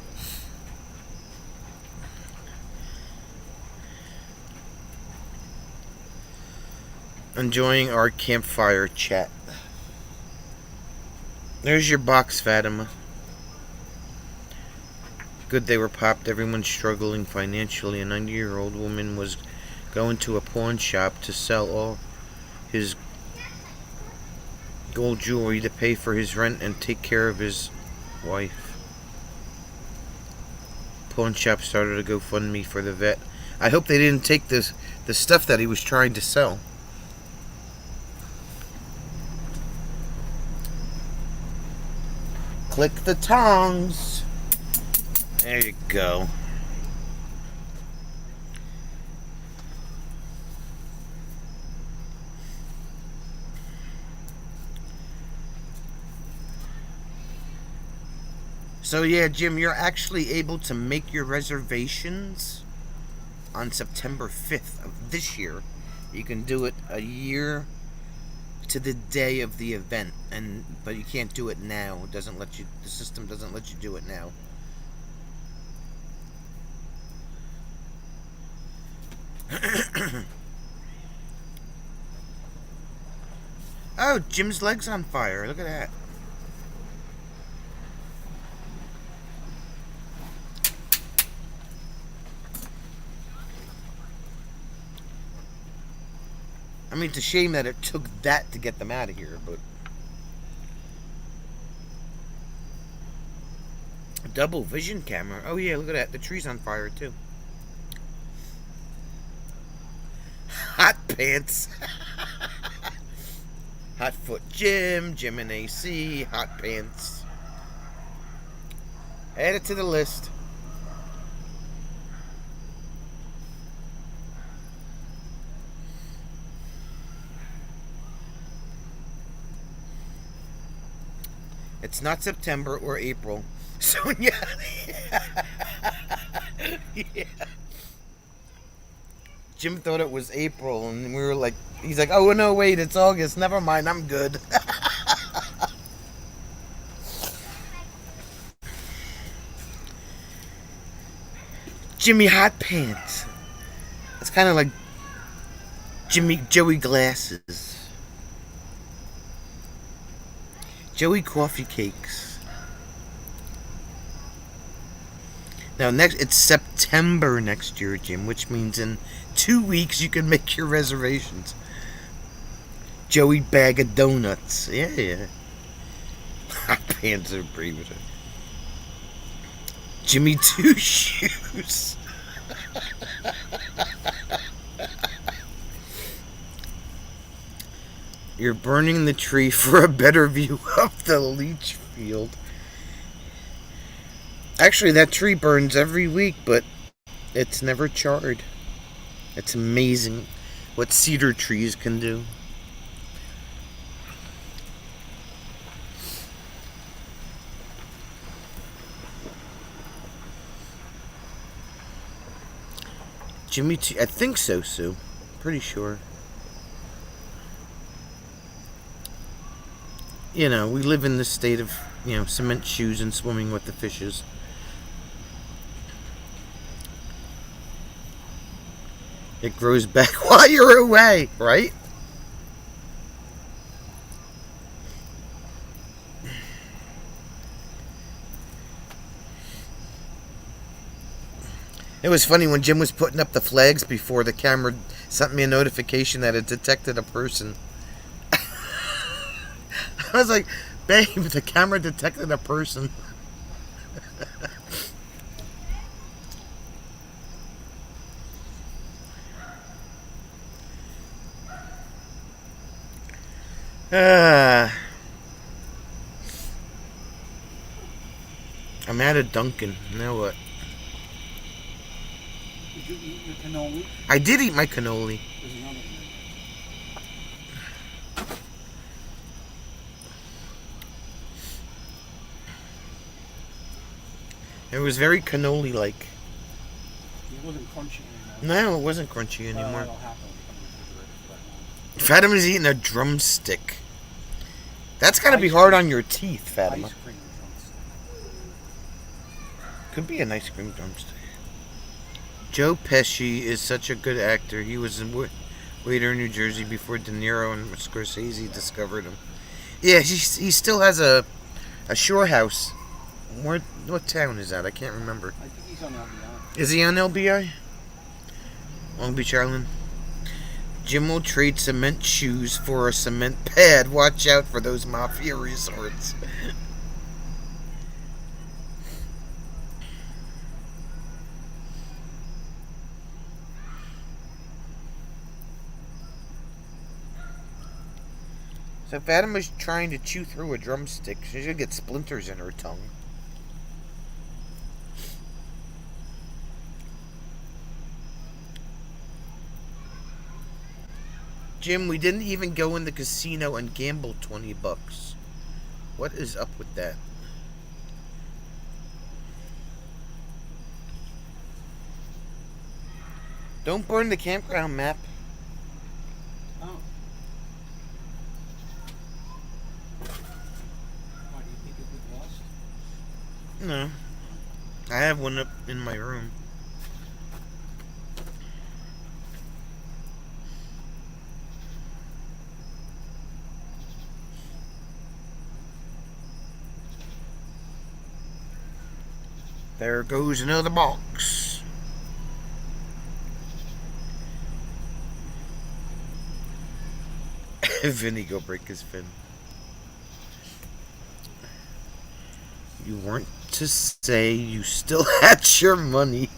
Enjoying our campfire chat. There's your box, Fatima. Good they were popped. Everyone's struggling financially. A 90-year-old woman was going to a pawn shop to sell all his gold jewelry to pay for his rent and take care of his wife. Pawn shop started a GoFundMe for the vet. I hope they didn't take the stuff that he was trying to sell. Click the tongs. There you go. So yeah, Jim, you're actually able to make your reservations on September 5th of this year. You can do it a year to the day of the event, but you can't do it now. It doesn't let you. The system doesn't let you do it now. Oh, Jim's leg's on fire. Look at that. I mean, it's a shame that it took that to get them out of here, but... A double vision camera. Oh yeah, look at that. The tree's on fire, too. Hot pants. Hot foot Jim, Jim and AC, hot pants. Add it to the list. It's not September or April. So, yeah. Yeah. Jim thought it was April, and we were like, he's like, oh, no, wait, it's August. Never mind, I'm good. Jimmy Hot Pants. It's kind of like Joey Glasses. Joey Coffee Cakes. Now, it's September next year, Jim, which means in 2 weeks you can make your reservations. Joey Bag of Donuts. Yeah. Hot Pants are brave with it. Jimmy Two Shoes. You're burning the tree for a better view of the leach field. Actually, that tree burns every week, but it's never charred. It's amazing what cedar trees can do. I think so, Sue. Pretty sure. You know, we live in this state of, cement shoes and swimming with the fishes. It grows back while you're away, right? It was funny when Jim was putting up the flags before the camera sent me a notification that it detected a person. I was like, babe, the camera detected a person. I'm at a Dunkin'. Now what? Did you eat your cannoli? I did eat my cannoli. There's another one. It was very cannoli-like. It wasn't crunchy anymore. No, it wasn't crunchy anymore. That'll happen when you come to the refrigerator for that long. Fatima is eating a drumstick. That's gotta be hard on your teeth, Fatima. Ice cream drumstick. Could be an ice cream drumstick. Joe Pesci is such a good actor. He was in waiter in New Jersey before De Niro and Scorsese discovered him. Yeah, he still has a shore house What town is that? I can't remember. I think he's on LBI. Is he on LBI? Long Beach Island. Jim will trade cement shoes for a cement pad. Watch out for those mafia resorts. So Fatima's trying to chew through a drumstick. She's gonna get splinters in her tongue. Jim, we didn't even go in the casino and gamble $20. What is up with that? Don't burn the campground map. Oh. Why, do you think it would lost? No. I have one up in my room. There goes another box. Vinny go break his fin. You weren't to say you still had your money.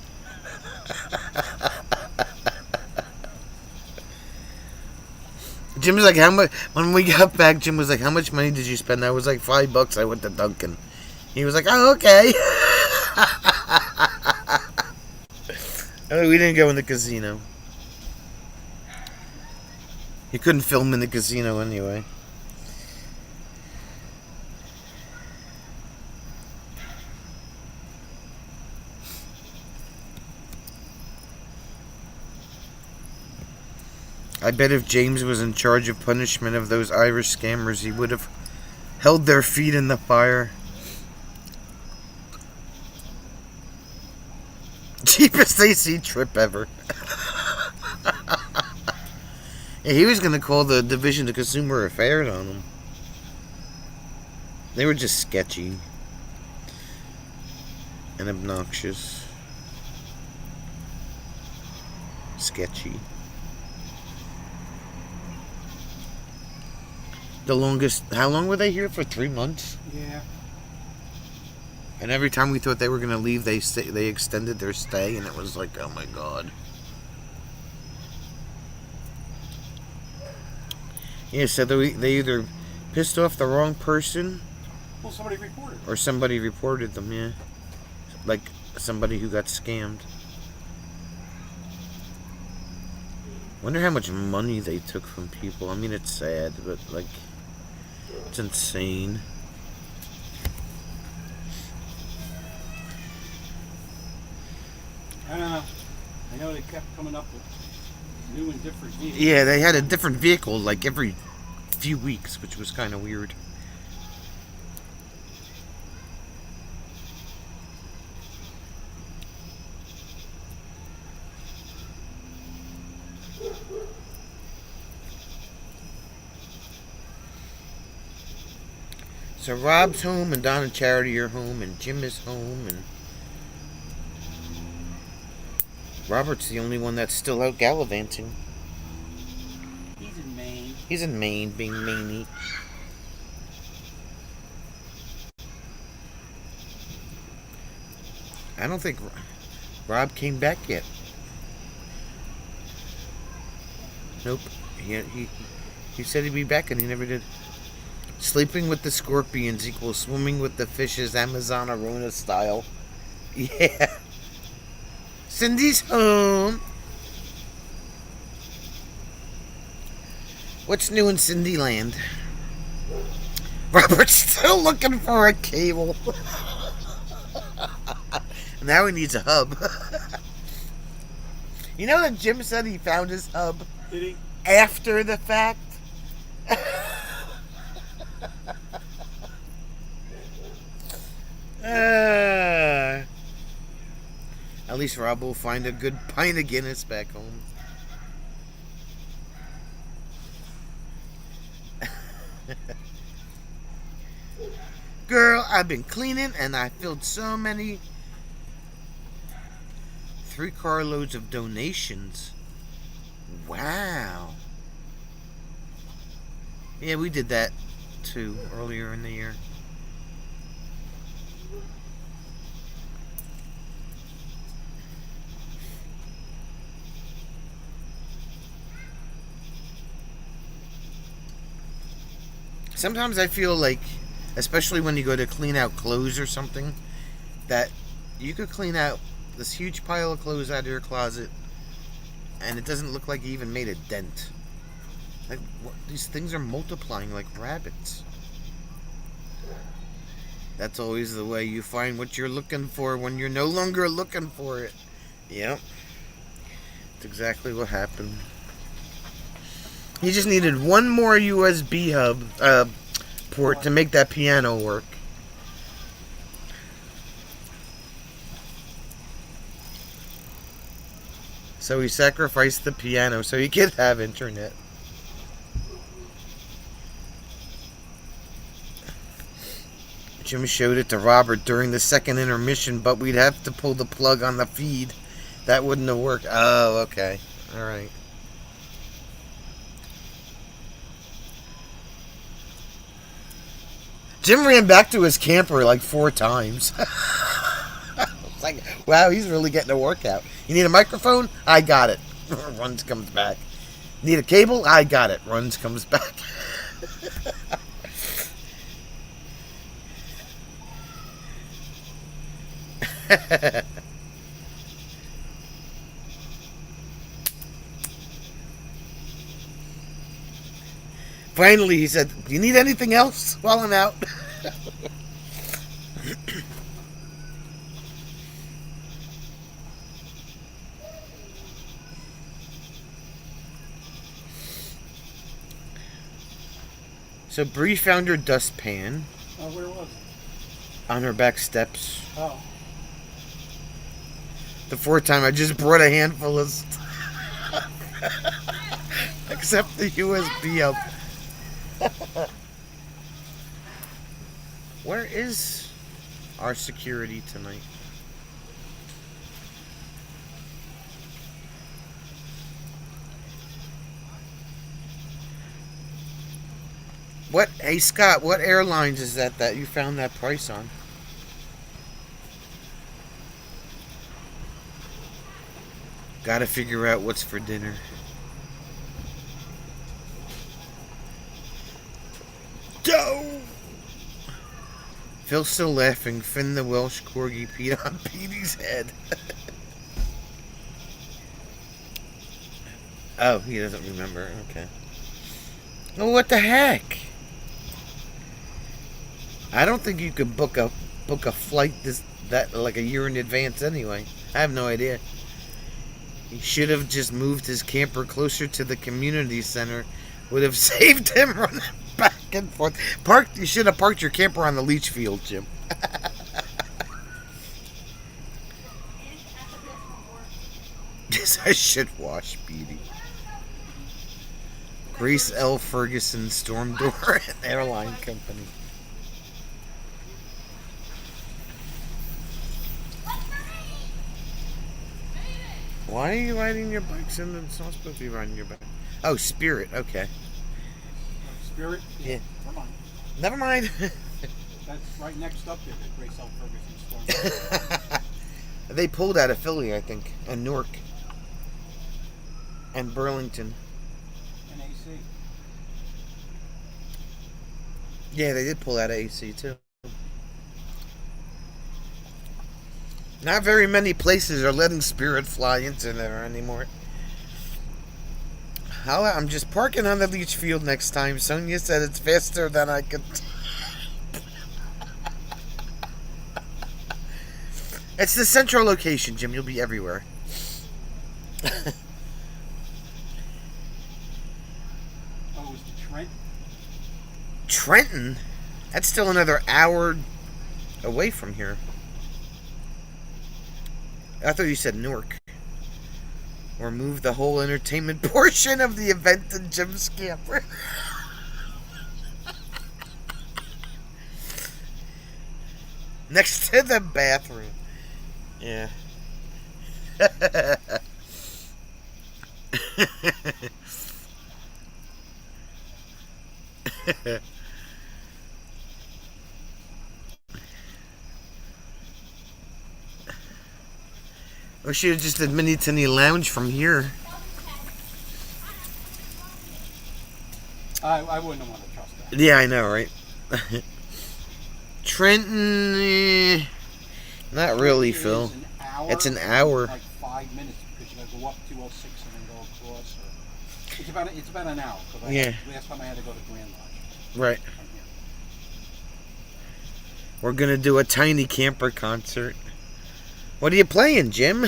Jim was like, how much? When we got back, Jim was like, how much money did you spend? I was like, $5. I went to Dunkin'. He was like, oh, okay. We didn't go in the casino. You couldn't film in the casino anyway. I bet if James was in charge of punishment of those Irish scammers, he would have held their feet in the fire. Cheapest AC trip ever. Yeah, he was going to call the Division of Consumer Affairs on them. They were just sketchy and obnoxious. Sketchy. The longest... How long were they here? For 3 months? Yeah. And every time we thought they were going to leave, they extended their stay, and it was like, oh my god. Yeah, so they either pissed off the wrong person... Well, somebody reported. Or somebody reported them, yeah. Like somebody who got scammed. Wonder how much money they took from people. I mean, it's sad, but like, it's insane. I don't know. I know they kept coming up with new and different vehicles. Yeah, they had a different vehicle like every few weeks, which was kind of weird. So Rob's home, and Don and Charity are home, and Jim is home, and Robert's the only one that's still out gallivanting. He's in Maine. He's in Maine, being maney. I don't think Rob came back yet. Nope. He said he'd be back, and he never did. Sleeping with the scorpions equals swimming with the fishes, Amazon Arona style. Yeah. Cindy's home. What's new in Cindy Land? Robert's still looking for a cable. Now he needs a hub. You know that Jim said he found his hub? Did he? After the fact? At least Rob will find a good pint of Guinness back home. Girl, I've been cleaning and I filled so many 3 carloads of donations. Wow. Yeah, we did that too earlier in the year. Sometimes I feel like, especially when you go to clean out clothes or something, that you could clean out this huge pile of clothes out of your closet and it doesn't look like you even made a dent. Like, these things are multiplying like rabbits. That's always the way you find what you're looking for when you're no longer looking for it. Yep. That's exactly what happened. He just needed one more USB hub port to make that piano work. So he sacrificed the piano so he could have internet. Jim showed it to Robert during the second intermission, but we'd have to pull the plug on the feed. That wouldn't have worked. Oh, okay. Alright. Jim ran back to his camper like 4 times. It's like, wow, he's really getting a workout. You need a microphone? I got it. Runs, comes back. Need a cable? I got it. Runs, comes back. Finally, he said, "Do you need anything else while I'm out?" So Bree found her dustpan. Oh, where was it? On her back steps. Oh. The 4th time I just brought a handful of stuff. Except the USB up. Where is our security tonight? What? Hey Scott, what airlines is that you found that price on? Gotta figure out what's for dinner. Doe! Phil's still laughing. Finn the Welsh Corgi peed on Petey's head. Oh, he doesn't remember. Okay. Well, what the heck? I don't think you could book a flight that like a year in advance anyway. I have no idea. He should have just moved his camper closer to the community center. Would have saved him running back and forth. You should have parked your camper on the leach field, Jim. Yes, I should wash Beatty. Grace L. Ferguson, Storm Door Airline Company. Why are you riding your bikes and it's not supposed to be riding your bike? Oh, Spirit. Okay. Spirit? Yeah. Never mind. Never mind. That's right next up there, the Grace L. Ferguson Storm. They pulled out of Philly, I think, and Newark, and Burlington. And AC. Yeah, they did pull out of AC too. Not very many places are letting Spirit fly into there anymore. I'm just parking on the leach field next time. Sonia said it's faster than I could. It's the central location, Jim. You'll be everywhere. Oh, was the Trent? Trenton? That's still another hour away from here. I thought you said Newark. Or move the whole entertainment portion of the event to Jim's camper. Next to the bathroom. Yeah. Or should have just did mini tiny lounge from here. I wouldn't want to trust that. Yeah, I know, right? Trenton, not really, Phil. It's an hour. Like 5 minutes because you got to go up 206 and then go across. It's about an hour. Yeah. Last time I had to go to Grand Lodge. Right. We're gonna do a tiny camper concert. What are you playing, Jim?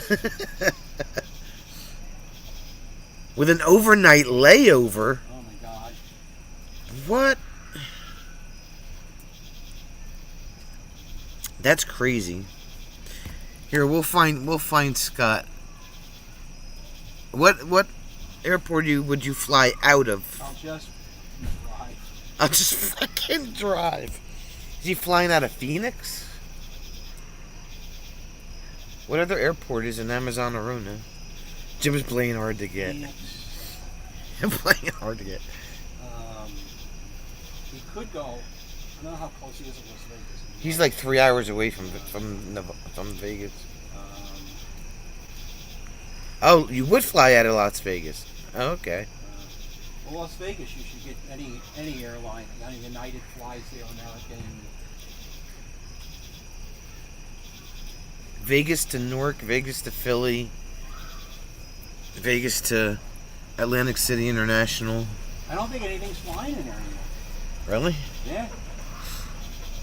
With an overnight layover. Oh my God. What? That's crazy. Here, we'll find Scott. What airport would you fly out of? I'll just drive. I'll just fucking drive. Is he flying out of Phoenix? What other airport is in Amazon Aruna? Jim's playing hard to get. I'm playing hard to get. He could go. I don't know how close he is to Las Vegas. He's like 3 hours away from Vegas. Oh, you would fly out of Las Vegas. Oh, okay. Well, Las Vegas, you should get any airline. United flies there, American. Vegas to Newark, Vegas to Philly, Vegas to Atlantic City International. I don't think anything's flying in there anymore. Really? Yeah.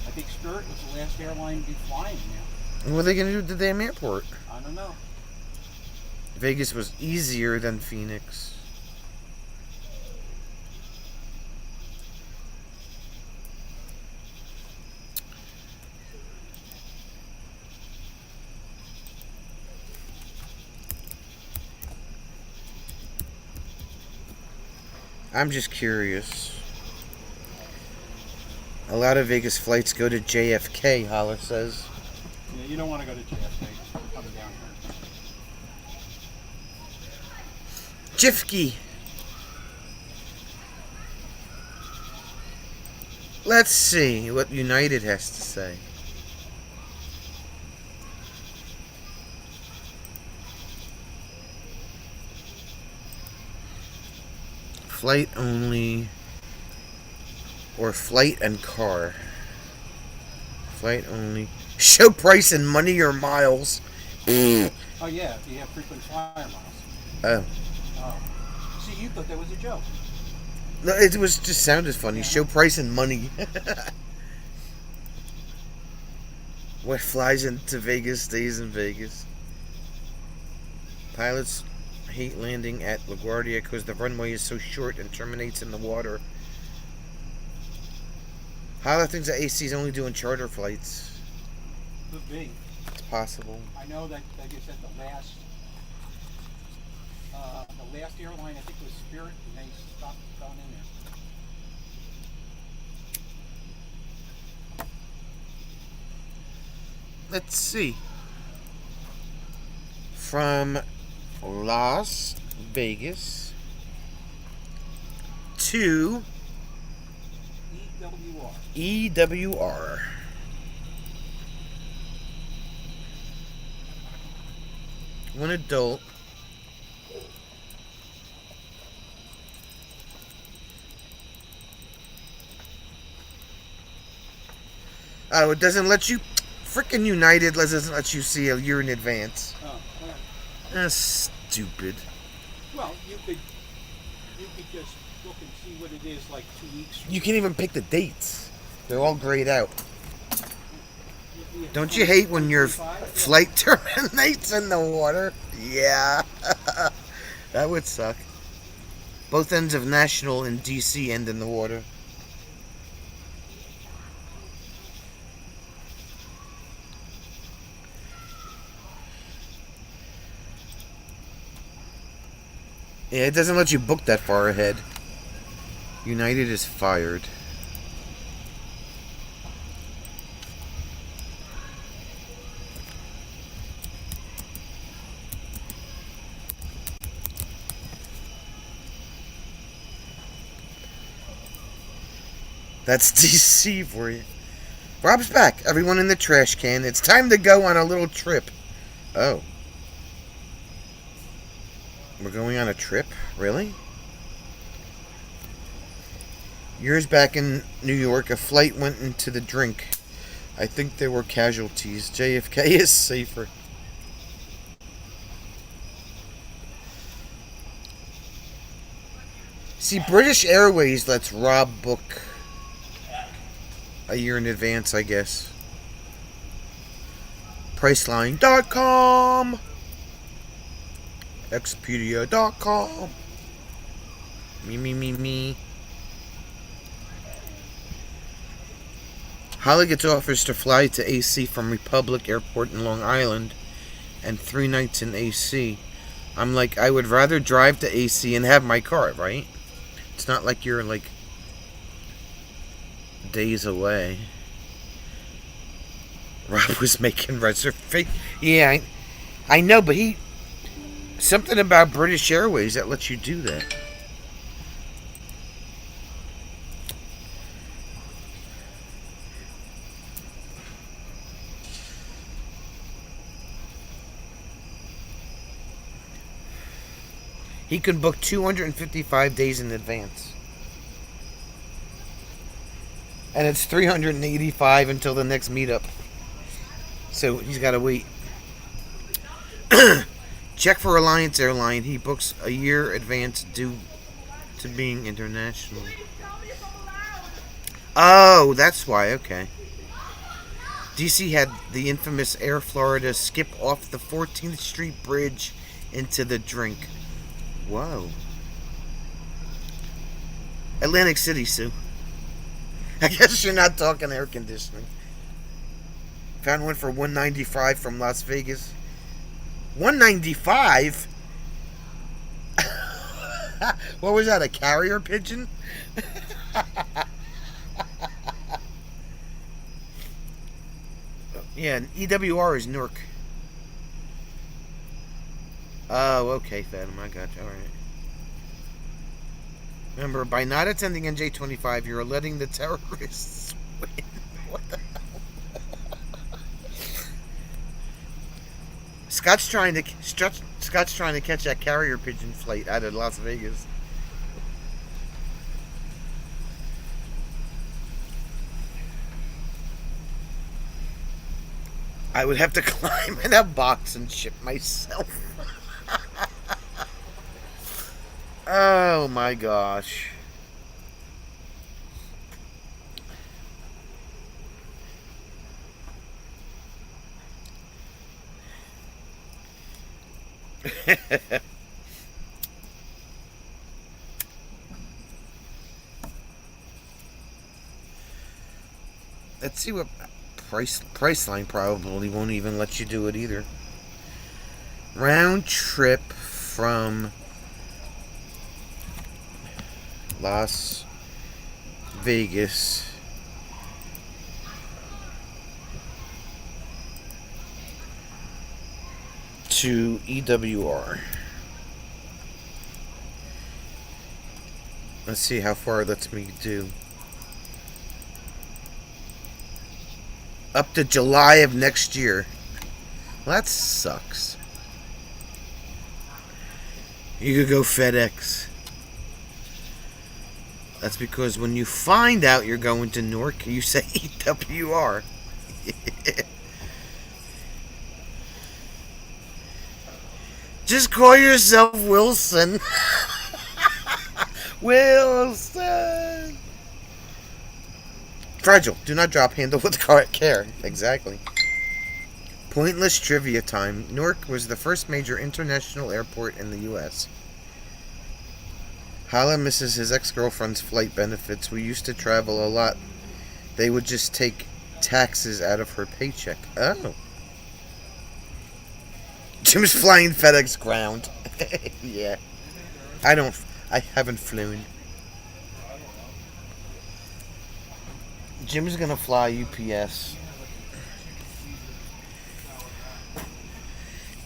I think Spirit was the last airline to be flying now. What are they going to do at the damn airport? I don't know. Vegas was easier than Phoenix. I'm just curious. A lot of Vegas flights go to JFK, Holler says. Yeah, you don't want to go to JFK. Coming down here. Jifky. Let's see what United has to say. Flight only, or flight and car. Flight only. Show price in money or miles. Oh yeah, if you have frequent flyer miles. Oh. Oh. See, you thought that was a joke. No, it was just sounded funny. Yeah. Show price in money. What flies into Vegas stays in Vegas. Pilots hate landing at LaGuardia because the runway is so short and terminates in the water. Holler thinks that AC is only doing charter flights. Could be. It's possible. I know that, like I said, the last airline I think was Spirit, and they stopped going in there. Let's see. From Las Vegas to EWR. One adult. Oh, it doesn't let you. Frickin' United doesn't let you see a year in advance. Oh, well. That's stupid. Well, you could just look and see what it is like 2 weeks. You can't even pick the dates. They're all grayed out. Don't you hate when your flight terminates in the water? Yeah. That would suck. Both ends of National and DC end in the water. Yeah, it doesn't let you book that far ahead. United is fired. That's DC for you. Rob's back. Everyone in the trash can. It's time to go on a little trip. Oh. We're going on a trip? Really? Years back in New York, a flight went into the drink. I think there were casualties. JFK is safer. See, British Airways lets Rob book a year in advance, I guess. Priceline.com. Expedia.com. Me. Holly gets offers to fly to AC from Republic Airport in Long Island and 3 nights in AC. I'm like, I would rather drive to AC and have my car, right? It's not like you're like days away. Rob was making reservations. Yeah, I know, but something about British Airways that lets you do that. He can book 255 days in advance. And it's 385 until the next meetup. So he's got to wait. Check for Alliance Airline. He books a year advance due to being international. Oh, that's why. Okay. DC had the infamous Air Florida skip off the 14th Street Bridge into the drink. Whoa. Atlantic City, Sue. I guess you're not talking air conditioning. Found one for $195 from Las Vegas. $195? What was that, a carrier pigeon? Yeah, an EWR is Newark. Oh, okay, Fathom. I got you. All right. Remember, by not attending NJ25, you're letting the terrorists win. What the hell? Scott's trying to catch that carrier pigeon flight out of Las Vegas. I would have to climb in a box and ship myself. Oh my gosh. Let's see what Priceline probably won't even let you do it either. Round trip from Las Vegas to EWR. Let's see how far it lets me do. Up to July of next year. Well, that sucks. You could go FedEx. That's because when you find out you're going to Newark, you say EWR. Just call yourself Wilson. Wilson. Fragile. Do not drop. Handle with care. Exactly. Pointless trivia time. Newark was the first major international airport in the U.S. Hala misses his ex-girlfriend's flight benefits. We used to travel a lot. They would just take taxes out of her paycheck. Oh. Jim's flying FedEx ground. Yeah. I haven't flown. Jim's gonna fly UPS.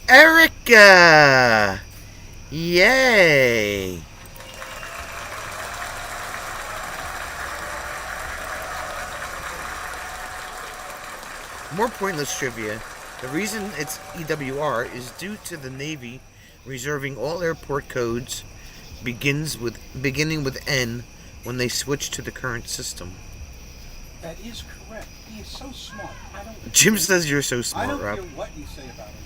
Erica! More pointless trivia. The reason it's EWR is due to the Navy reserving all airport codes beginning with N when they switch to the current system. That is correct. He is so smart. Jim says you're so I smart, don't Rob. care what you say about him.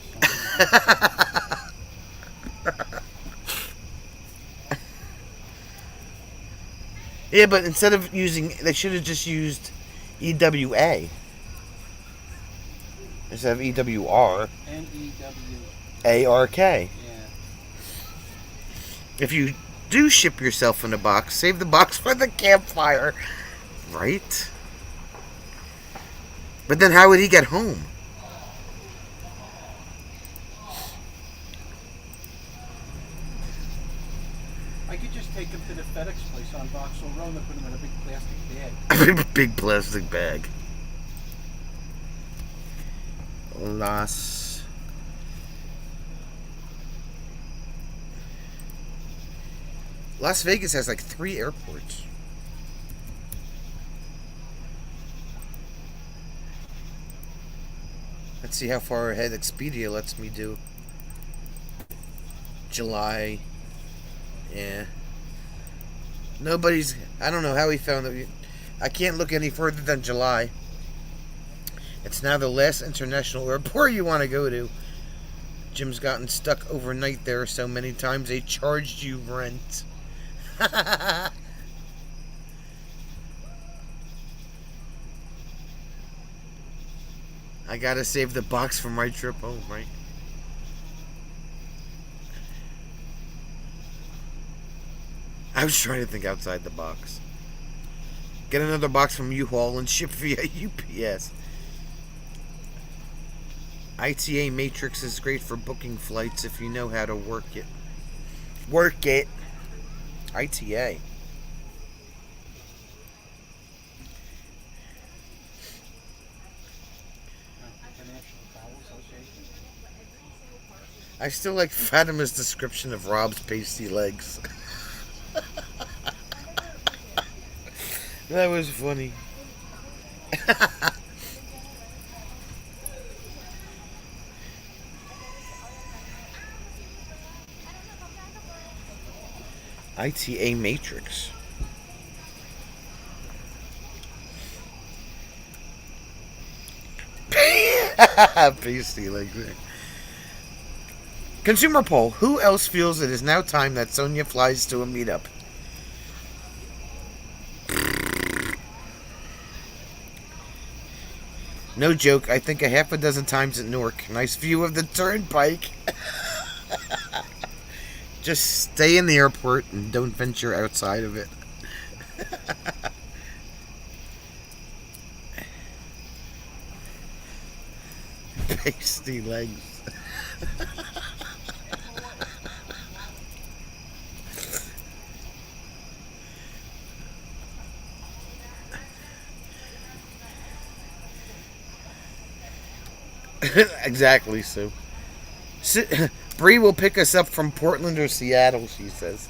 Yeah, but instead of using, they should have just used EWA instead of EWR. NEW. ARK. Yeah. If you do ship yourself in a box, save the box for the campfire. Right? But then how would he get home? I could just take him to the FedEx place on Vauxhall Road and put him in a big plastic bag. A big plastic bag. Las Vegas has like 3 airports. Let's see how far ahead Expedia lets me do. July. Yeah. Nobody's... I don't know how he found that. I can't look any further than July. It's now the last international airport you want to go to. Jim's gotten stuck overnight there so many times they charged you rent. I gotta save the box for my trip home, right? I was trying to think outside the box. Get another box from U-Haul and ship via UPS. ITA Matrix is great for booking flights if you know how to work it. Work it. ITA. I still like Fatima's description of Rob's pasty legs. That was funny. ITA Matrix. Pasty legs. Consumer poll. Who else feels it is now time that Sonia flies to a meetup? No joke, I think a half a dozen times at Newark. Nice view of the turnpike. Just stay in the airport and don't venture outside of it. Pasty legs. Exactly, Sue. Bree will pick us up from Portland or Seattle, she says.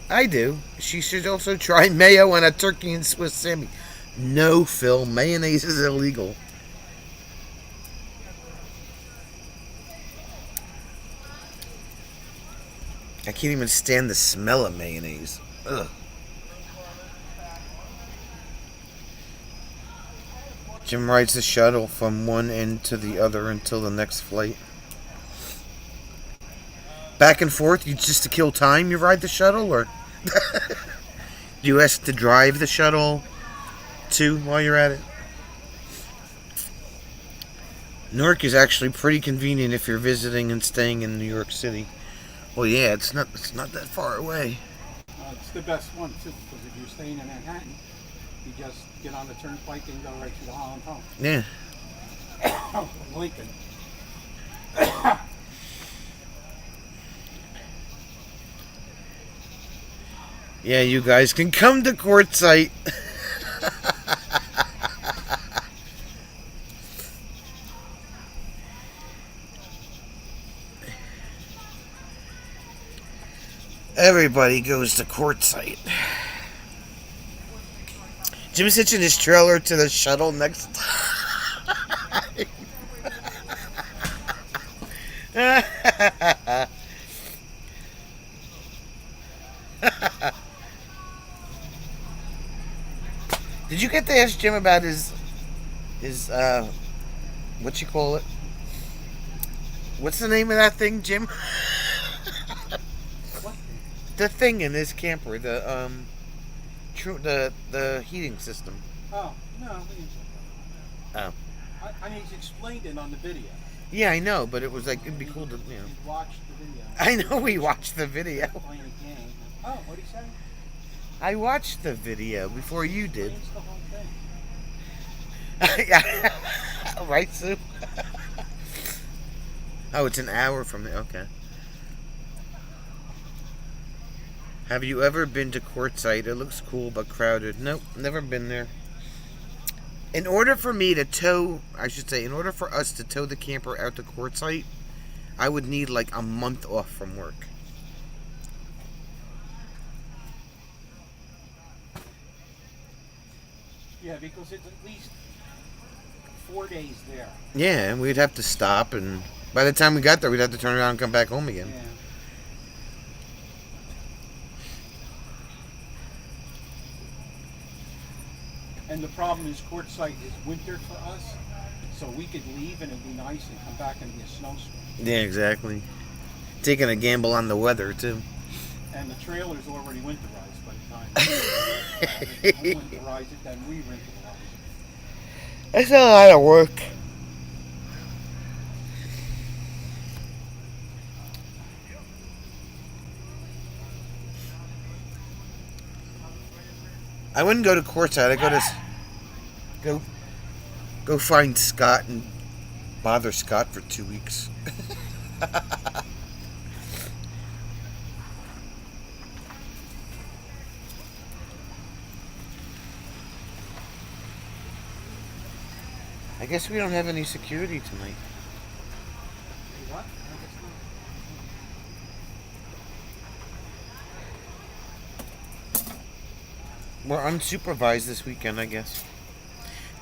I do. She should also try mayo on a turkey and Swiss Sammy. No, Phil. Mayonnaise is illegal. I can't even stand the smell of mayonnaise. Ugh. Jim rides the shuttle from one end to the other until the next flight. Back and forth, just to kill time, you ride the shuttle, or do you ask to drive the shuttle too while you're at it? Newark is actually pretty convenient if you're visiting and staying in New York City. Well, yeah, it's not that far away. It's the best one too, because if you're staying in Manhattan, you just get on the turnpike and go right to the Holland Home. Yeah. Lincoln. Yeah, you guys can come to Quartzsite. Everybody goes to Quartzsite. Jim's hitching his trailer to the shuttle next. Did you get to ask Jim about his what you call it? What's the name of that thing, Jim? What? The thing in his camper, the heating system. Oh, no, we didn't talk about Oh. that. I mean, he's explained it on the video. Yeah, I know, but it was like it'd be cool to You watched the video. I know we watched the video. Playing a game. Oh, what'd he say? I watched the video before you did. Explains the whole thing. Yeah. Right, Sue? Oh, it's an hour from there. Okay. Have you ever been to Quartzsite? It looks cool but crowded. Nope, never been there. In order for me to tow, I should say, in order for us to tow the camper out to Quartzsite, I would need like a month off from work. Yeah, because it's at least 4 days there. Yeah, and we'd have to stop, and by the time we got there, we'd have to turn around and come back home again. Yeah. And the problem is Quartzsite is winter for us, so we could leave and it'd be nice and come back and be a snowstorm. Yeah, exactly. Taking a gamble on the weather, too. And the trailer's already winterized by the time we winterize it, then we winterize it. That's a lot of work. I wouldn't go to Quartzsite. I'd go find Scott and bother Scott for 2 weeks. I guess we don't have any security tonight. What? We're unsupervised this weekend, I guess.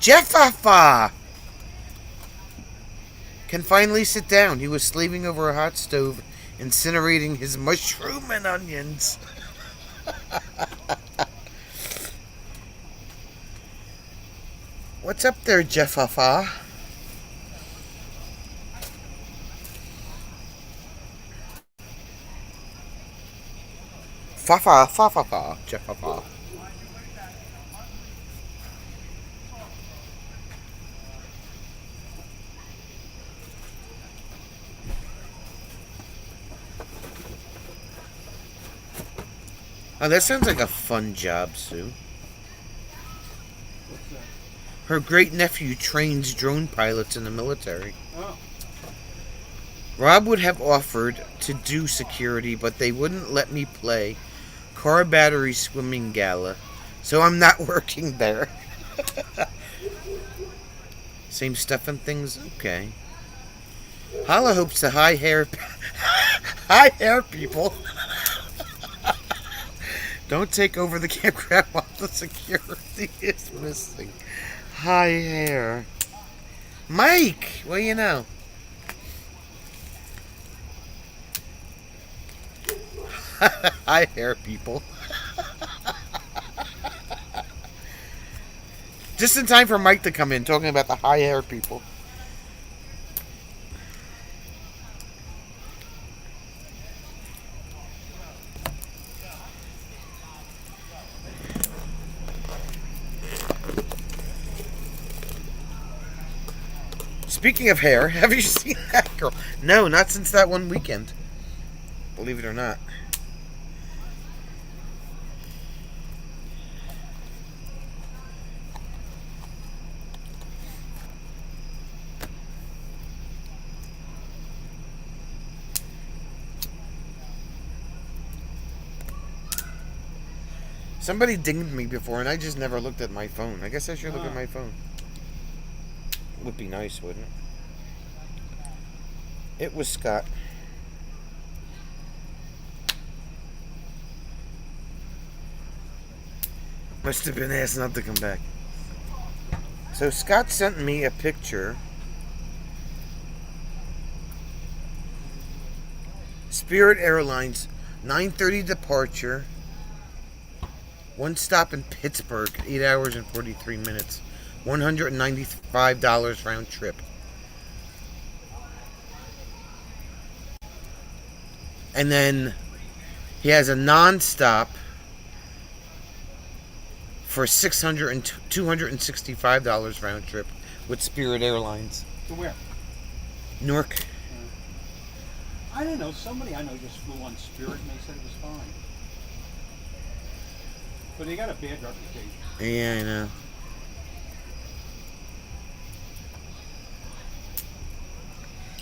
Jeffafa can finally sit down. He was slaving over a hot stove, incinerating his mushroom and onions. What's up there, Jeffafa? Fafa, fa, Jeffafa. Oh, that sounds like a fun job, Sue. What's that? Her great nephew trains drone pilots in the military. Oh. Rob would have offered to do security, but they wouldn't let me play car battery swimming gala, so I'm not working there. Same stuff and things? Okay. Hala hopes the high hair people don't take over the campground while the security is missing. High hair. Mike, what do you know? High hair people. Just in time for Mike to come in talking about the high hair people. Speaking of hair, have you seen that girl? No, not since that one weekend. Believe it or not. Somebody dinged me before, and I just never looked at my phone. I guess I should look at my phone. Would be nice, wouldn't it? It was Scott. Must have been asked not to come back. So Scott sent me a picture Spirit Airlines, 9:30 departure. One stop in Pittsburgh, 8 hours and 43 minutes. $195 round trip. And then he has a non-stop for $265 round trip with Spirit Airlines. To where? Newark. I don't know. Somebody I know just flew on Spirit and they said it was fine. But they got a bad reputation. Yeah, I know.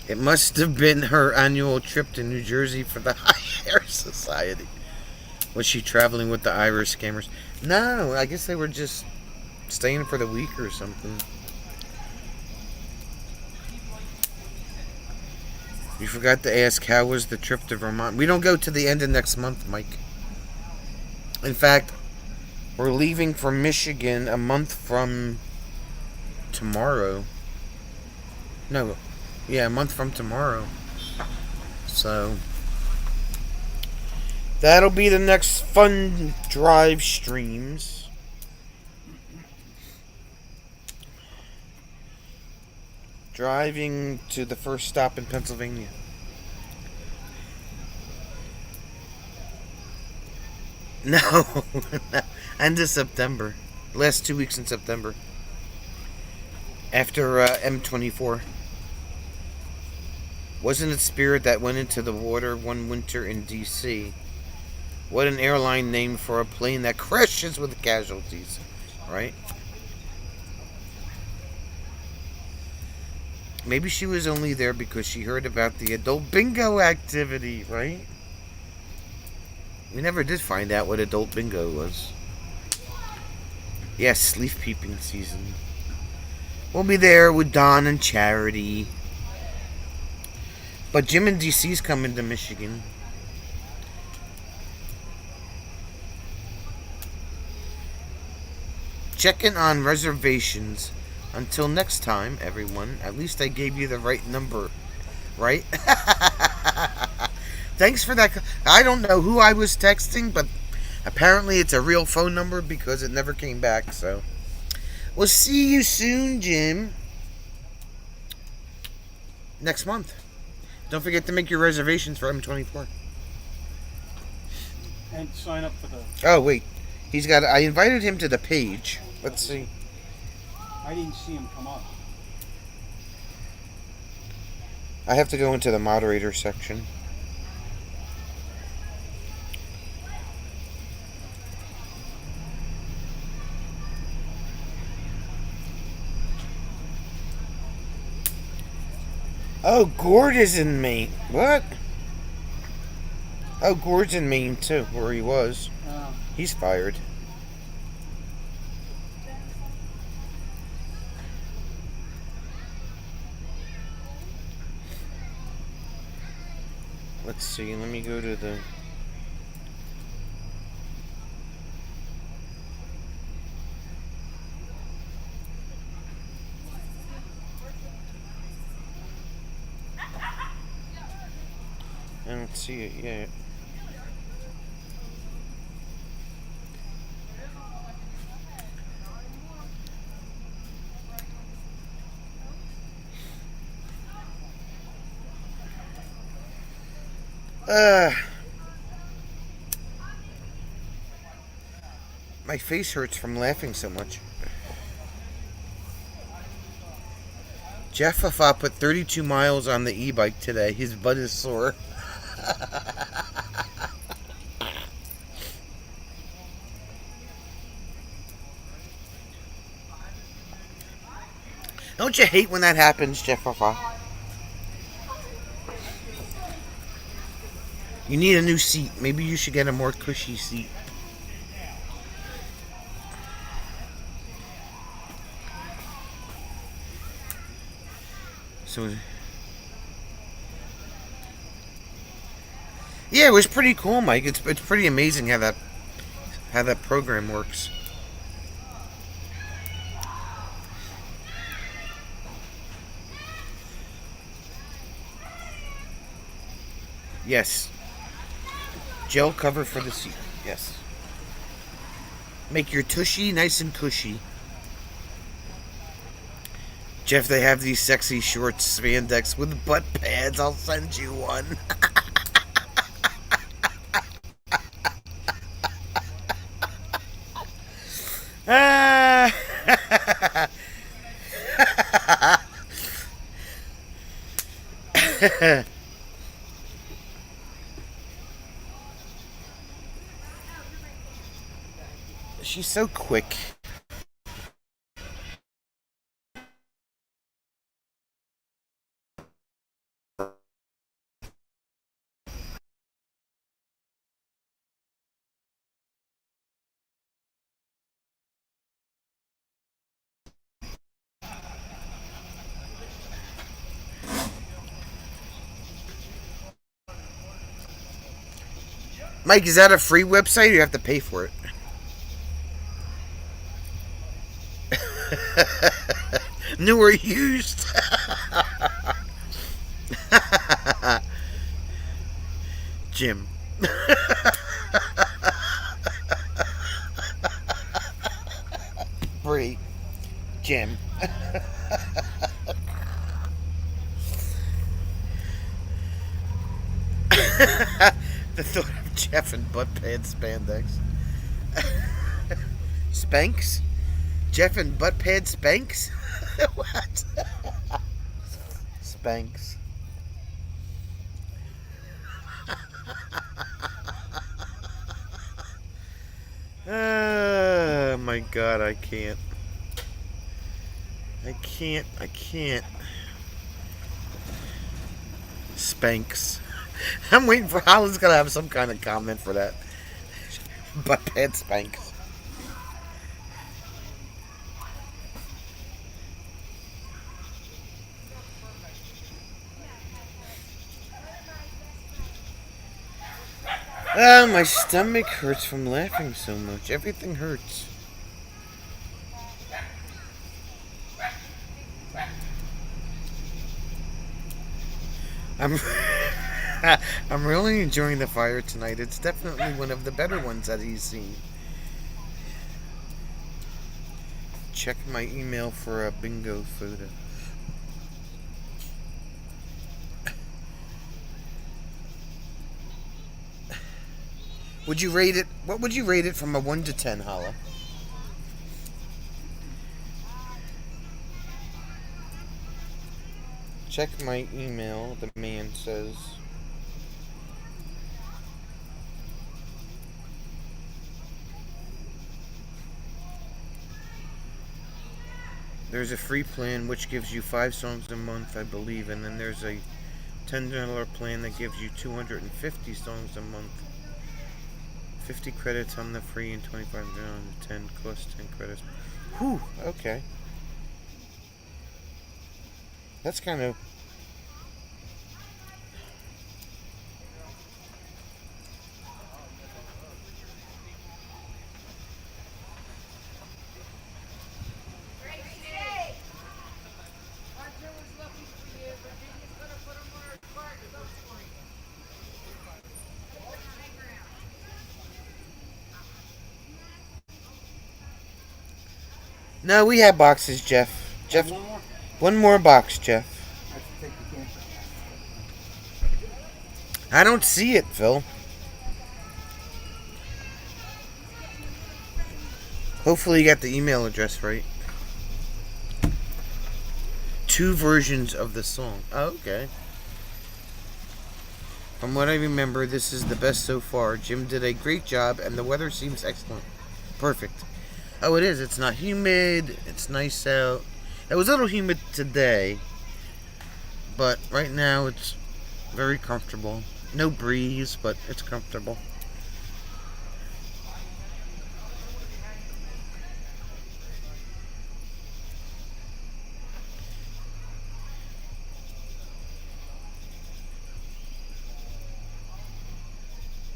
It must have been her annual trip to New Jersey for the High Air Society. Was she traveling with the Irish scammers? No, I guess they were just staying for the week or something. You forgot to ask, how was the trip to Vermont? We don't go to the end of next month, Mike. In fact, we're leaving for Michigan a month from tomorrow. No, yeah, a month from tomorrow. So that'll be the next fun drive streams. Driving to the first stop in Pennsylvania. No, no. End of September. Last 2 weeks in September. After M24. Wasn't it Spirit that went into the water one winter in D.C.? What an airline name for a plane that crashes with casualties, right? Maybe she was only there because she heard about the adult bingo activity, right? We never did find out what adult bingo was. Yes, leaf peeping season. We'll be there with Don and Charity. But Jim and DC's coming to Michigan. Checking on reservations. Until next time, everyone. At least I gave you the right number, right? Thanks for that. I don't know who I was texting, but apparently it's a real phone number because it never came back. So we'll see you soon, Jim. Next month. Don't forget to make your reservations for M24. And sign up for the... Oh, wait. He's got... I invited him to the page. Let's see. I didn't see him come up. I have to go into the moderator section. Oh, Gord is in Maine. What? Oh, Gord's in Maine too, where he was. He's fired. Let's see, let me go to the... I don't see it yet. My face hurts from laughing so much. Jeff Fafa put 32 miles on the e-bike today. His butt is sore. Don't you hate when that happens, Jeff Fafa? You need a new seat. Maybe you should get a more cushy seat. So, yeah, it was pretty cool, Mike. It's pretty amazing how that program works. Yes. Gel cover for the seat. Yes. Make your tushy nice and cushy. Jeff, they have these sexy shorts, spandex with butt pads. I'll send you one. Ah. She's so quick. Mike, is that a free website or you have to pay for it? New or used? Jim. Bree. Jim. The thought of Jeff in butt pad spandex. Spanx? Jeff in butt pad Spanx? What? Spanx. Oh my god, I can't. I can't. Spanx. I'm waiting for Holland's gonna have some kind of comment for that. Butt pad Spanx. Oh, my stomach hurts from laughing so much. Everything hurts. I'm I'm really enjoying the fire tonight. It's definitely one of the better ones that he's seen. Check my email for a bingo photo. Would you rate it? What would you rate it from a 1 to 10, Holla? Check my email, the man says. There's a free plan which gives you 5 songs a month, I believe, and then there's a $10 plan that gives you 250 songs a month. 50 credits on the free and 25 on the 10 cost 10 credits. Whew, okay. That's kind of... No, we have boxes, Jeff. Jeff, one more box, Jeff. I don't see it, Phil. Hopefully you got the email address right. 2 versions of the song. Oh, okay. From what I remember, this is the best so far. Jim did a great job, and the weather seems excellent. Perfect. Oh, it is. It's not humid. It's nice out. It was a little humid today, but right now it's very comfortable. No breeze, but it's comfortable.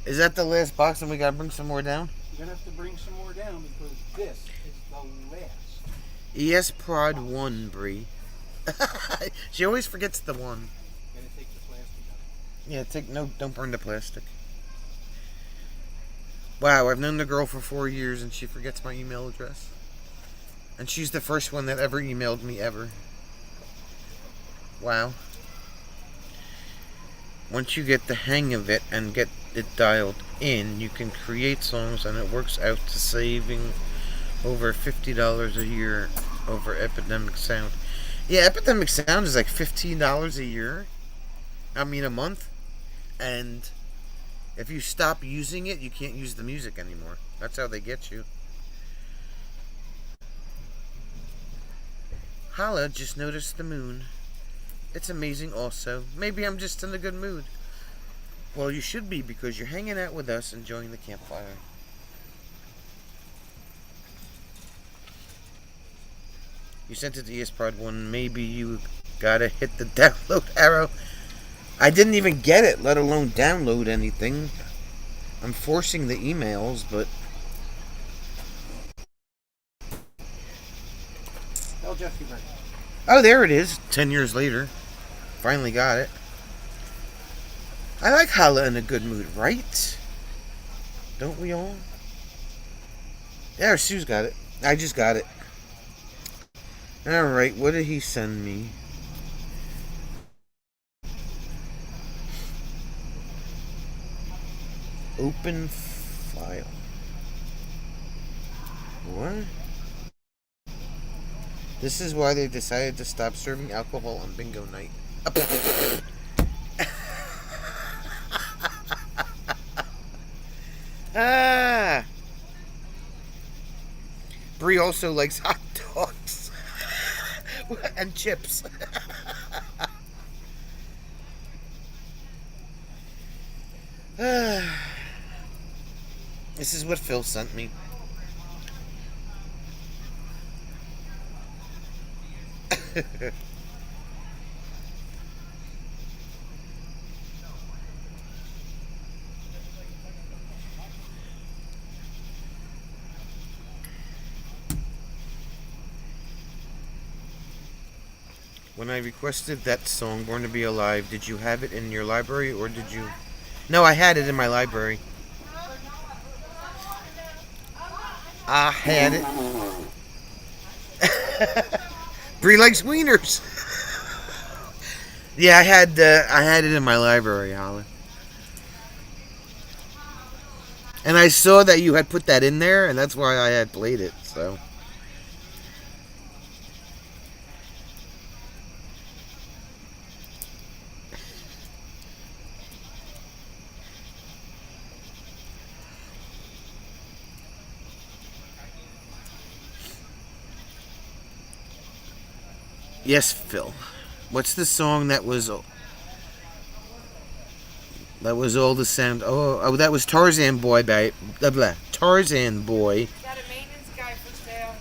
Is that the last box and we gotta bring some more down? You're gonna have to bring some more down because this is the last. ES Prod 1, Bree. She always forgets the 1. You're gonna take the plastic out. Yeah, don't burn the plastic. Wow, I've known the girl for 4 years and she forgets my email address. And she's the first one that ever emailed me ever. Wow. Once you get the hang of it and get it dialed in, you can create songs and it works out to saving over $50 a year over Epidemic Sound. Yeah, Epidemic Sound is like $15 a year. I mean a month. And if you stop using it, you can't use the music anymore. That's how they get you. Hala just noticed the moon. It's amazing also. Maybe I'm just in a good mood. Well, you should be because you're hanging out with us enjoying the campfire. You sent it to ESProd 1. Maybe you gotta hit the download arrow. I didn't even get it, let alone download anything. I'm forcing the emails, but... Tell Jeff you ready. Oh, there it is. 10 years later. Finally got it. I like Hala in a good mood, right? Don't we all? Yeah, Sue's got it. I just got it. Alright, what did he send me? Open file. What? This is why they decided to stop serving alcohol on bingo night. Ah! Bree also likes hot dogs and chips. This is what Phil sent me. When I requested that song, Born to Be Alive, did you have it in your library or did you... No, I had it in my library. I had it. Bree likes wieners. Yeah, I had it in my library, Holly. And I saw that you had put that in there, and that's why I had played it, so... Yes, Phil. What's the song that was all the sound? Oh, that was Tarzan Boy by blah blah. Tarzan Boy. Got a maintenance guy for sale.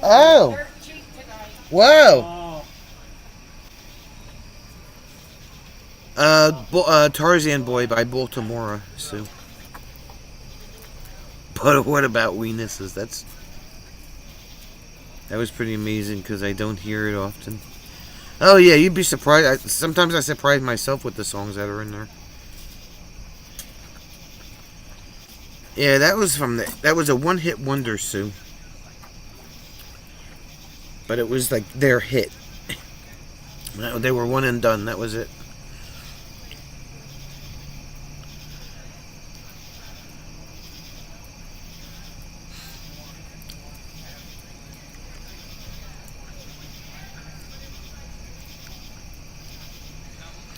Oh. Dirt cheap tonight. Whoa. Oh. Tarzan Boy by Baltimore, Sue. But what about Weenuses? That was pretty amazing because I don't hear it often. Oh yeah, you'd be surprised. Sometimes I surprise myself with the songs that are in there. Yeah, that was a one-hit wonder, Sue. But it was like their hit. They were one and done. That was it.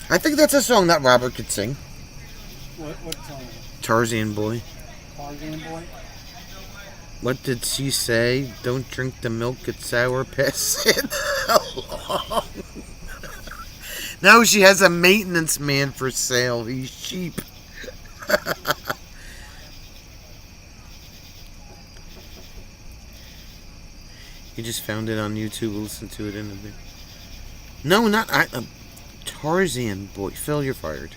I think that's a song that Robert could sing. What song? Tarzan Boy. Tarzan Boy? What did she say? Don't drink the milk, it's sour, pass it along. Now she has a maintenance man for sale. He's cheap. He just found it on YouTube. We'll listen to it in a bit. No, not I. Tarzan Boy. Phil, you're fired.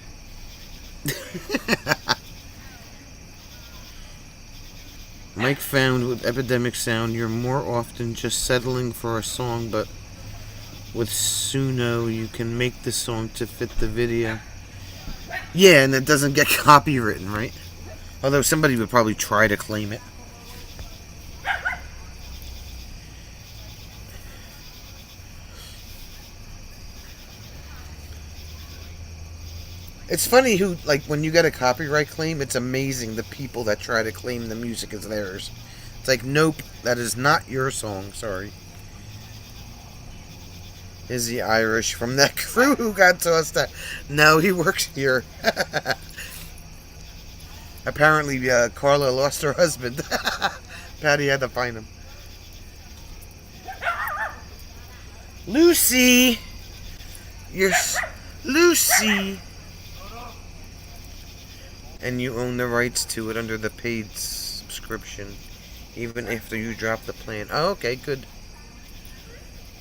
Mike found with Epidemic Sound, you're more often just settling for a song, but with Suno, you can make the song to fit the video. Yeah, and it doesn't get copywritten, right? Although somebody would probably try to claim it. It's funny who, like, when you get a copyright claim, it's amazing the people that try to claim the music as theirs. It's like, nope, that is not your song, sorry. Is he Irish from that crew who got tossed out? No, he works here. Apparently, Carla lost her husband. Patty had to find him. Lucy! Lucy! And you own the rights to it under the paid subscription, even after you drop the plan. Oh, okay, good.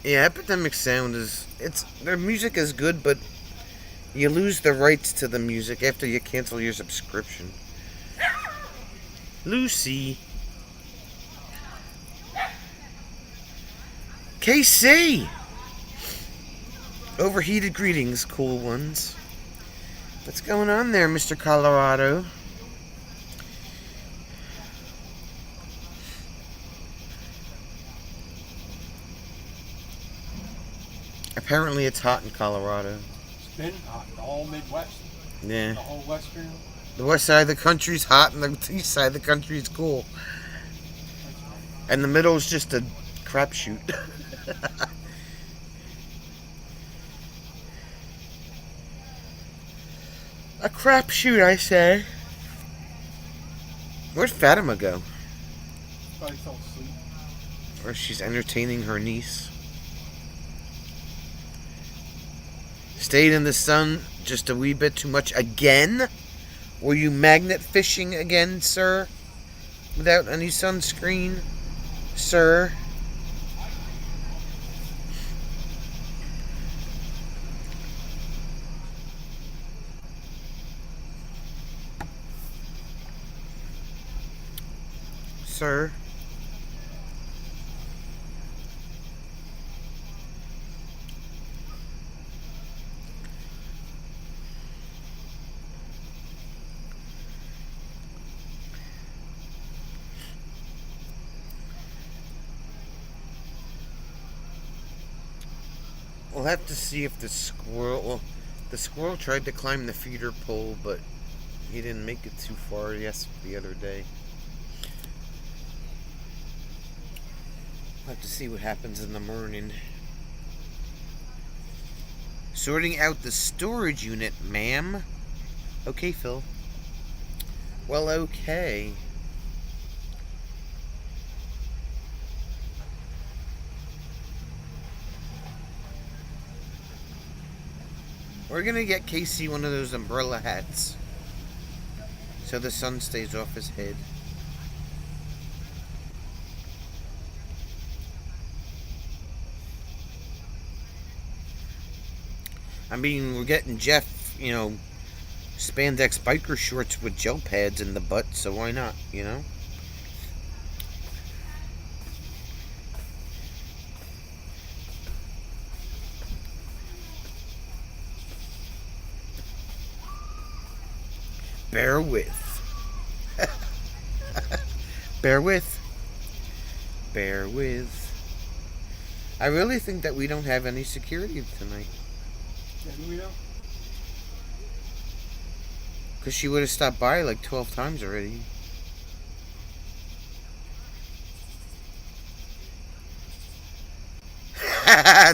Yeah, Epidemic Sound their music is good, but you lose the rights to the music after you cancel your subscription. Lucy. KC! Overheated greetings, cool ones. What's going on there, Mr. Colorado? Apparently it's hot in Colorado. It's been hot, the whole Midwest. Yeah. The whole Western. The west side of the country's hot and the east side of the country's cool. And the middle is just a crapshoot. A crapshoot, I say. Where'd Fatima go? Probably fell asleep. Or she's entertaining her niece. Stayed in the sun just a wee bit too much again? Were you magnet fishing again, sir? Without any sunscreen, sir? Sir? We'll have to see if the squirrel... Well, the squirrel tried to climb the feeder pole, but he didn't make it too far the other day. We'll have to see what happens in the morning. Sorting out the storage unit, ma'am. Okay, Phil. Well, okay. We're gonna get Casey one of those umbrella hats, so the sun stays off his head. I mean, we're getting Jeff, spandex biker shorts with gel pads in the butt, so why not, Bear with. Bear with. Bear with. I really think that we don't have any security tonight. Yeah, do we know? Because she would have stopped by like 12 times already.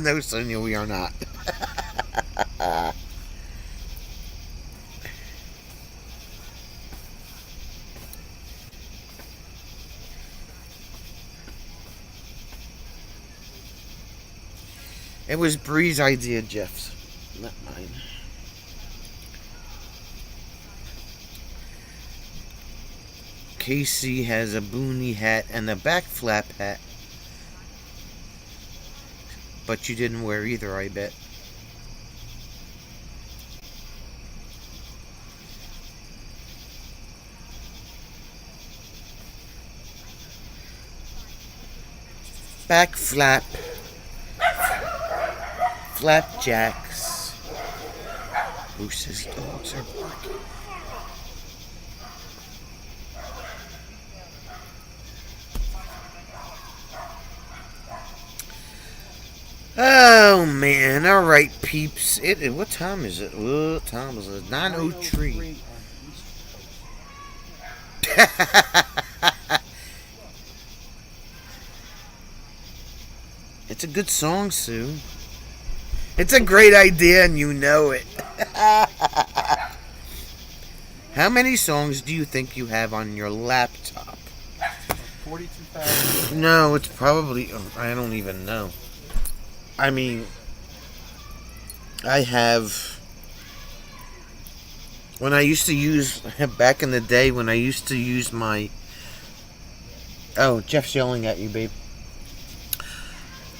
No, Sonia, we are not. It was Bree's idea, Jeff's, not mine. Casey has a boonie hat and a back flap hat. But you didn't wear either, I bet. Back flap. Flapjacks. Moose's dogs are barking. Oh man! All right, peeps. What time is it? What time is it? 9:03. 9:03 on East It's a good song, Sue. It's a great idea, and you know it. How many songs do you think you have on your laptop? 42,000. No, it's probably. I don't even know. I mean, I have. When I used to use. Back in the day, when I used to use my. Oh, Jeff's yelling at you, babe.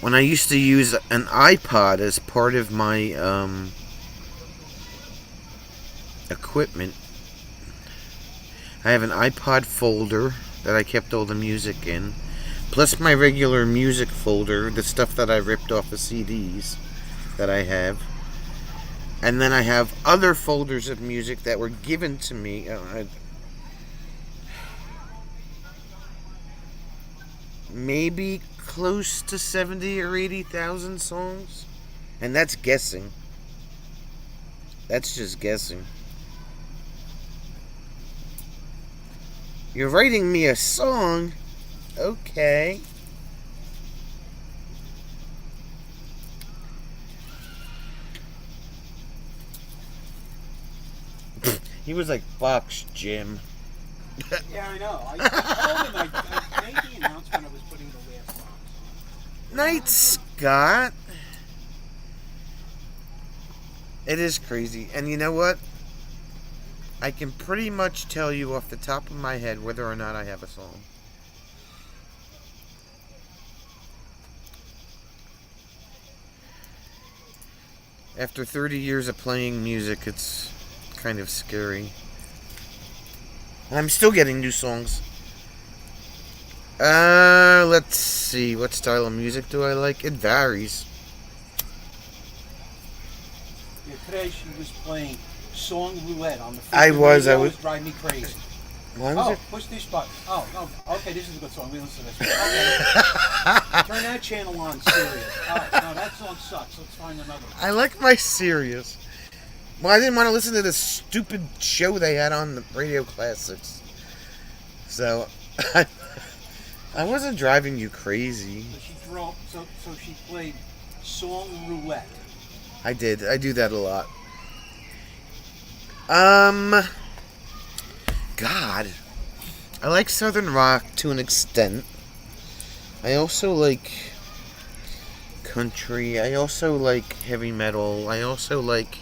When I used to use an iPod as part of my equipment, I have an iPod folder that I kept all the music in, plus my regular music folder, the stuff that I ripped off of CDs that I have. And then I have other folders of music that were given to me. Maybe close to 70 or 80,000 songs. And that's guessing. That's just guessing. You're writing me a song? Okay. He was like, "Fox, Jim." Yeah, I know. I told him I made the announcement I was putting the last box. Night, Scott. It is crazy. And you know what? I can pretty much tell you off the top of my head whether or not I have a song. After 30 years of playing music, it's kind of scary. And I'm still getting new songs. Let's see. What style of music do I like? It varies. Yeah, today she was playing Song Roulette on the I was drive me crazy. Why was it? Push this button. Oh, okay, this is a good song. We listen to this one. Okay. Turn that channel on, Sirius. Oh, no, that song sucks. Let's find another one. I like my Sirius. Well, I didn't want to listen to this stupid show they had on the Radio Classics. So, I wasn't driving you crazy. So she played Song Roulette. I did. I do that a lot. God. I like Southern rock to an extent. I also like country. I also like heavy metal. I also like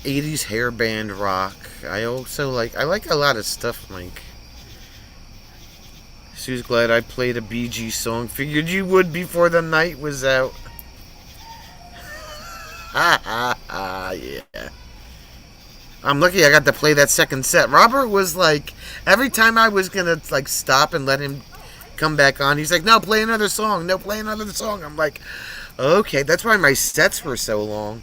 80s hairband rock. I like a lot of stuff, Mike. Sue's glad I played a Bee Gees song. Figured you would before the night was out. Ha ha ha, yeah. I'm lucky I got to play that second set. Robert was like, every time I was gonna like stop and let him come back on, he's like, no, play another song. No, play another song. I'm like, okay, that's why my sets were so long.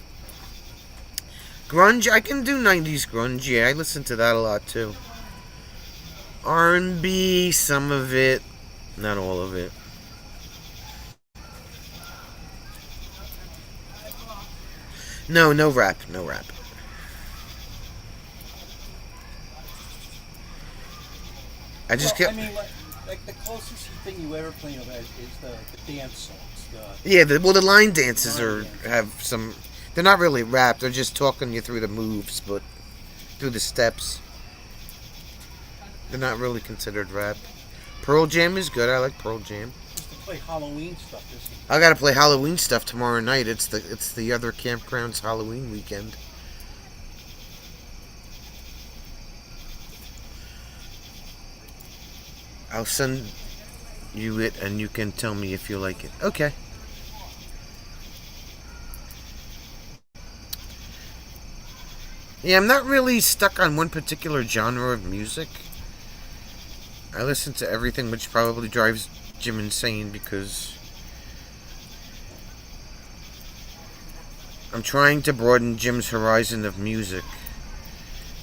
Grunge, I can do 90s grunge. Yeah, I listen to that a lot too. R&B, some of it, not all of it. No rap, no rap. I just I mean, like the closest thing you ever play of is the dance songs. Yeah, the line dances have some. They're not really rap. They're just talking you through the moves, but through the steps. They're not really considered rap. Pearl Jam is good. I like Pearl Jam. Just to play Halloween stuff. I gotta play Halloween stuff tomorrow night. It's the other campground's Halloween weekend. I'll send you it and you can tell me if you like it. Okay. Yeah, I'm not really stuck on one particular genre of music. I listen to everything, which probably drives Jim insane because I'm trying to broaden Jim's horizon of music.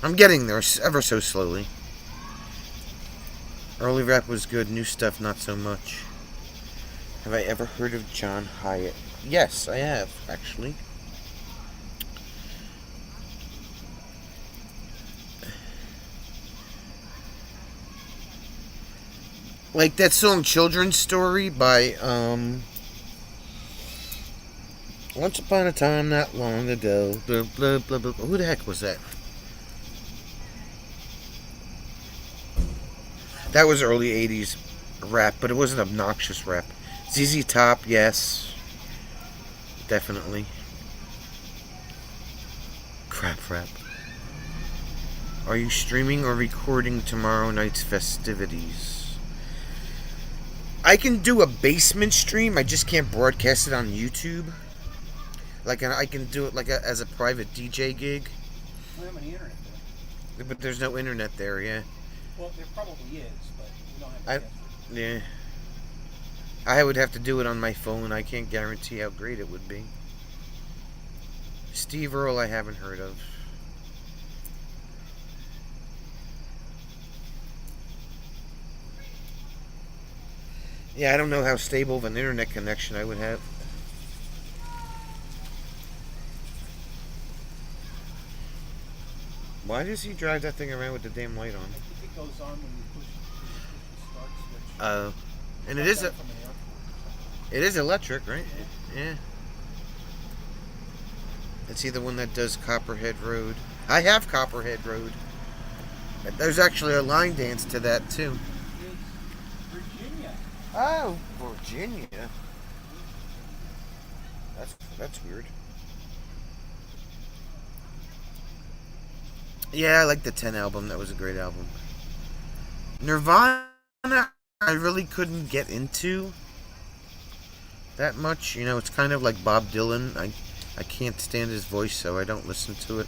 I'm getting there ever so slowly. Early rap was good, new stuff not so much. Have I ever heard of John Hyatt? Yes, I have, actually. Like that song Children's Story by, Once Upon a Time Not Long Ago. Blah, blah, blah, blah. Who the heck was that? That was early 80s rap, but it wasn't obnoxious rap. ZZ Top, yes. Definitely. Crap rap. Are you streaming or recording tomorrow night's festivities? I can do a basement stream. I just can't broadcast it on YouTube. Like I can do it like as a private DJ gig. We don't have any internet there. But there's no internet there, yeah. Well, there probably is, but we don't have I, access to it. yeah. I would have to do it on my phone. I can't guarantee how great it would be. Steve Earle, I haven't heard of. Yeah, I don't know how stable of an internet connection I would have. Why does he drive that thing around with the damn light on? I think it goes on when you push the start switch. Oh. And it is From an airport. it is electric, right? Yeah. It's either one that does Copperhead Road. I have Copperhead Road. There's actually a line dance to that too. It's Virginia. Oh, Virginia. That's weird. Yeah, I like the 10 album. That was a great album. Nirvana, I really couldn't get into that much. You know, it's kind of like Bob Dylan. I can't stand his voice, so I don't listen to it.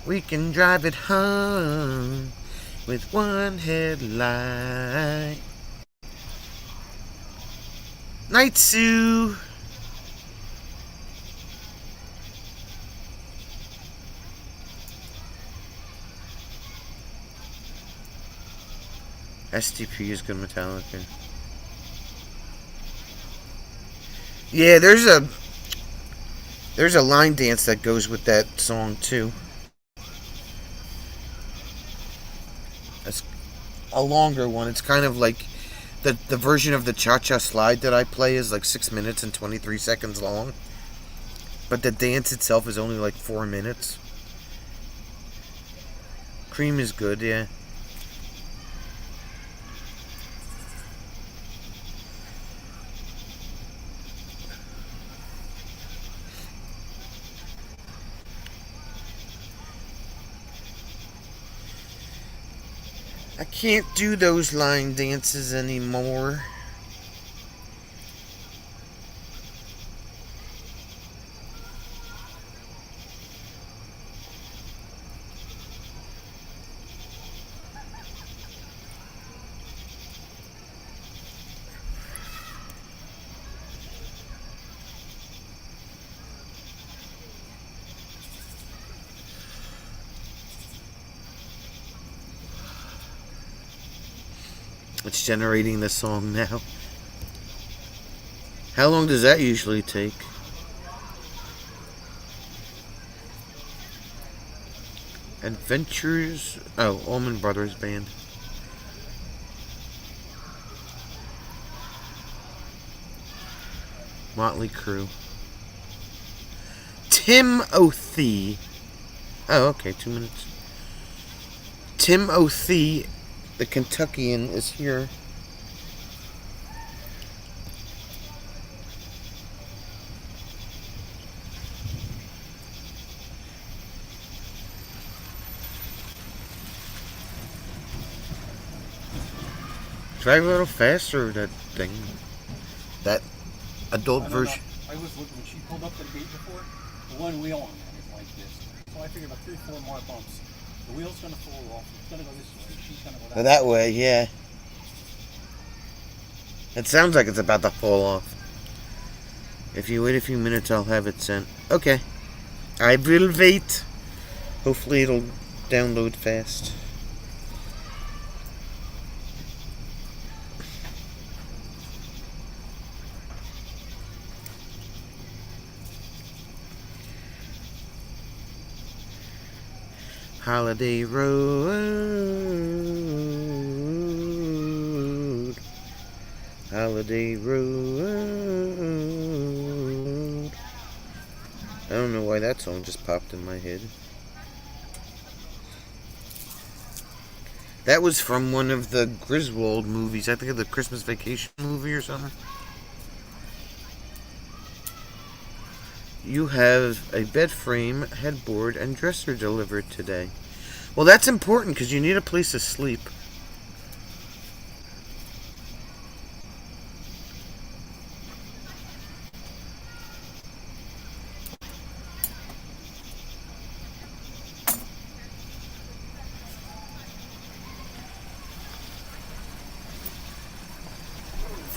We can drive it home with one headlight. Night Sue. STP is good Metallica. Yeah, there's a line dance that goes with that song too. It's a longer one. It's kind of like the version of the Cha-Cha Slide that I play is like 6 minutes and 23 seconds long. But the dance itself is only like 4 minutes. Cream is good, yeah. I can't do those line dances anymore. It's generating the song now. How long does that usually take? Adventures... Oh, Allman Brothers Band. Motley Crue. Timothy. Oh, okay, 2 minutes. Timothy, the Kentuckian, is here. Drive a little faster, that thing. That adult version. I was looking when she pulled up the gate before. The one wheel on that is like this. So I figured about 3 or 4 more bumps. The wheel's gonna fall off. It's gonna go this way. She's gonna go That way, yeah. It sounds like it's about to fall off. If you wait a few minutes, I'll have it sent. Okay. I will wait. Hopefully it'll download fast. Holiday Road. Holiday Road. I don't know why that song just popped in my head. That was from one of the Griswold movies. I think of the Christmas Vacation movie or something. You have a bed frame, headboard, and dresser delivered today. Well, that's important because you need a place to sleep.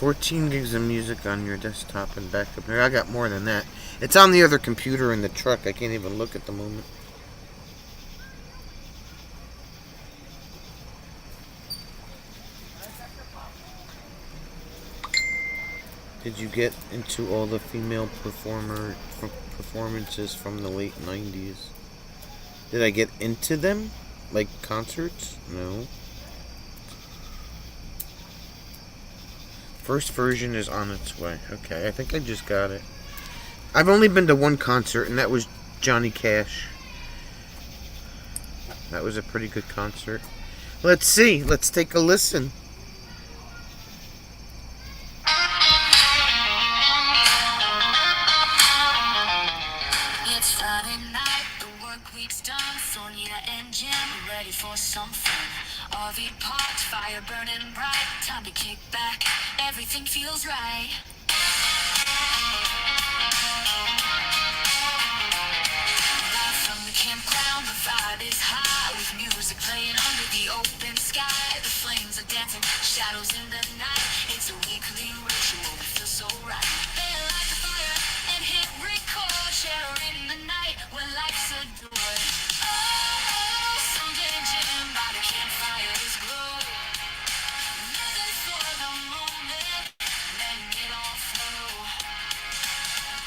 $14 gigs of music on your desktop and backup. Here, I got more than that. It's on the other computer in the truck. I can't even look at the moment. Did you get into all the female performances from the late 90s? Did I get into them? Like concerts? No. First version is on its way. Okay, I think I just got it. I've only been to one concert, and that was Johnny Cash. That was a pretty good concert. Let's see. Let's take a listen. It's Friday night, the work week's done. Sonia and Jim ready for some fun. RV parked, fire burning bright. Time to kick back, everything feels right. Live from the campground, the vibe is high. With music playing under the open sky. The flames are dancing, shadows in the night. It's a weekly ritual, it feels so right. They light the fire and hit record. Sharing the night when life's adored. Oh, Sunday Jim by the campfire's glow. Living for the moment, letting it all flow.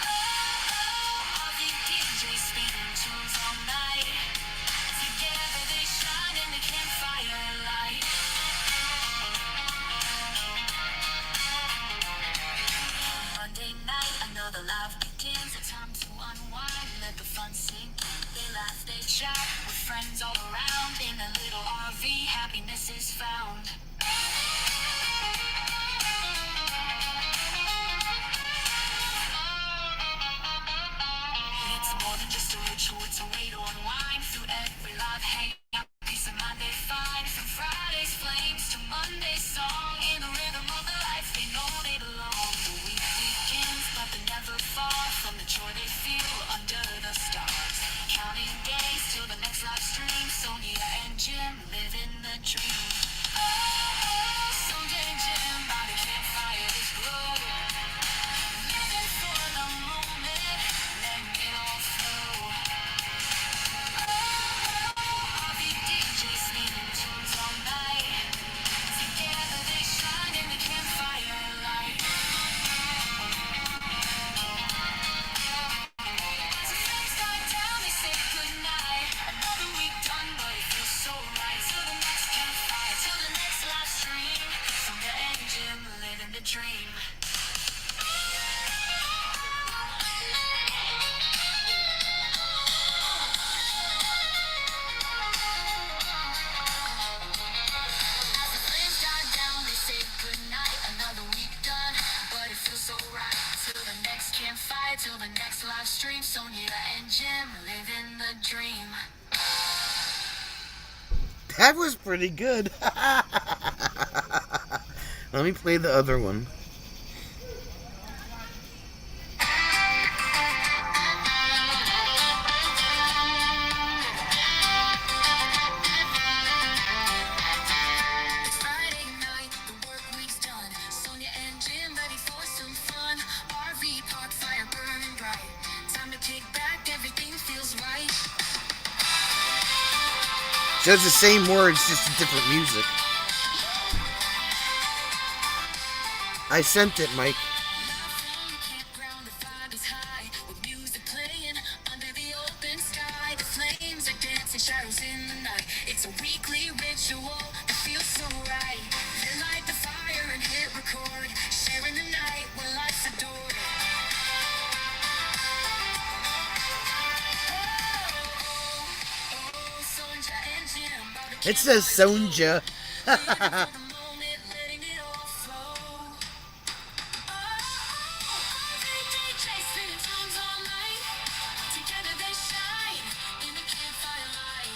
Oh, all the DJs spinning tunes all night. Together they shine in the campfire light. Monday night, another life begins. A time to unwind, let the fun sink. They laugh, they chat with friends all around. In a little RV, happiness is found. It's more than just a ritual, it's a way to unwind. Through every live hangout, peace of mind they find. From Friday's flames to Monday's song. In the rhythm of the life they know they belong. The week begins, but they never fall from the joy they feel under the stars. Counting days till the next live stream. Sonia and Jim living the dream. Oh, Sunday Jim by the campfire's glow. Living for the moment, letting it all flow. All the DJs spinning tunes all night. Together they shine in the campfire light. As the flames die down, they say goodnight. Another week done, but it feels so right. Till the next campfire, till the next live stream. Sonia and Jim living the dream. As the flames die down, they say goodnight. Another week done, but it feels so right. Till the next campfire, till the next live stream. Sonia and Jim living the dream. That was pretty good. Let me play the other one. It's Friday night, the work week's done. Sonia and Jim ready for some fun. RV park, fire burning bright. Time to kick back, everything feels right. So it's the same words, just different music. I sent it, Mike. Campground, the vibe is high, with music playing under the open sky. The flames are dancing, shadows in the night. It's a weekly ritual that feels so right. Then light the fire and hit record. Sharing the night when life's adored. Oh, Sonja and Jim, about to It says Sonja. living for the moment, letting it all flow. Together they shine in the campfire light.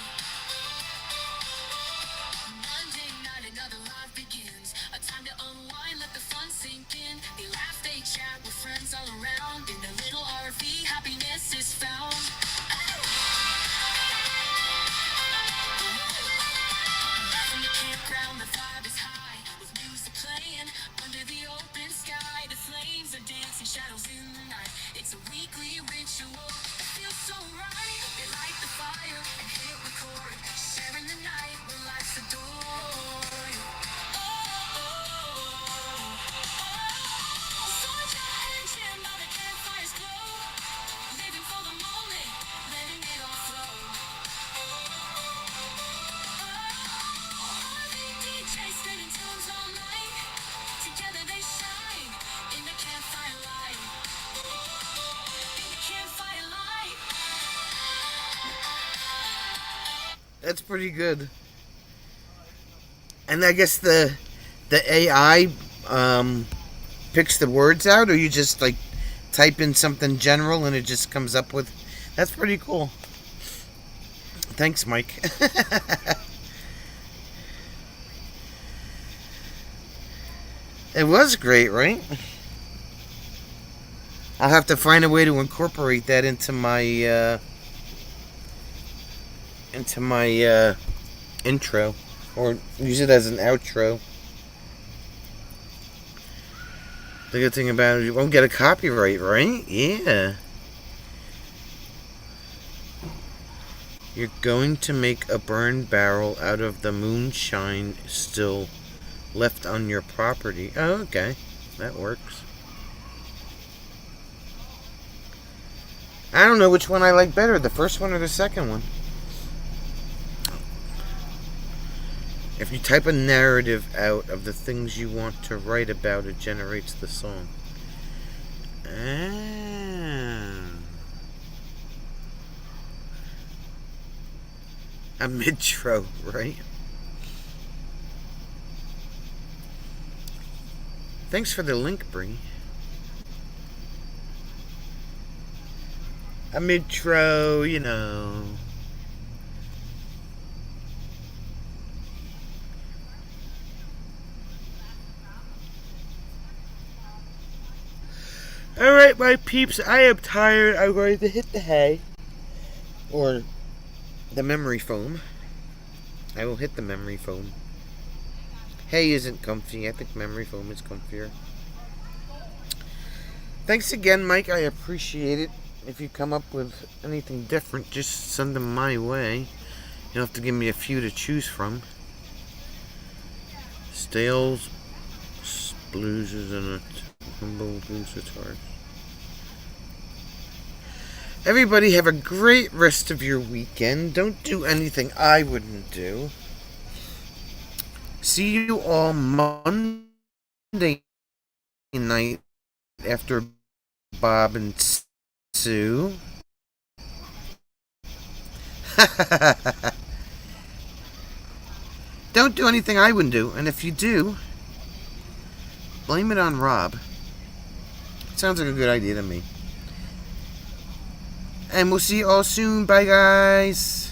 Monday night, another life begins. A time to unwind, let the fun sink in. They laugh, they chat with friends all around. In a little RV, happiness is found. From the campground, the vibe is high. With music playing under the open sky. The flames are dancing, shadows in the night. It's a weekly ritual that feels so right. They light the fire and hit record. Sharing the night when life's adored. Sonja and Jim by the campfire's glow. Living for the moment, letting it all flow. DJ spinning tunes all night. Together they shine in the campfire light. In the campfire light. That's pretty good. And I guess the AI picks the words out, or you just like type in something general and it just comes up with. That's pretty cool. Thanks, Mike. It was great, right? I'll have to find a way to incorporate that into my intro, or use it as an outro. The good thing about it, you won't get a copyright, right? Yeah. You're going to make a burn barrel out of the moonshine still left on your property. Oh, okay. That works. I don't know which one I like better, the first one or the second one. If you type a narrative out of the things you want to write about, it generates the song. A midtro, right? Thanks for the link, Bree. A midtro, you know. Alright, my peeps, I am tired. I'm going to hit the hay. Or the memory foam. I will hit the memory foam. Hay isn't comfy. I think memory foam is comfier. Thanks again, Mike. I appreciate it. If you come up with anything different, just send them my way. You don't have to give me a few to choose from. Stales, blues, and a humble blues guitar. Everybody have a great rest of your weekend. Don't do anything I wouldn't do. See you all Monday night after Bob and Sue. Don't do anything I wouldn't do. And if you do, blame it on Rob. Sounds like a good idea to me. And we'll see you all soon. Bye, guys.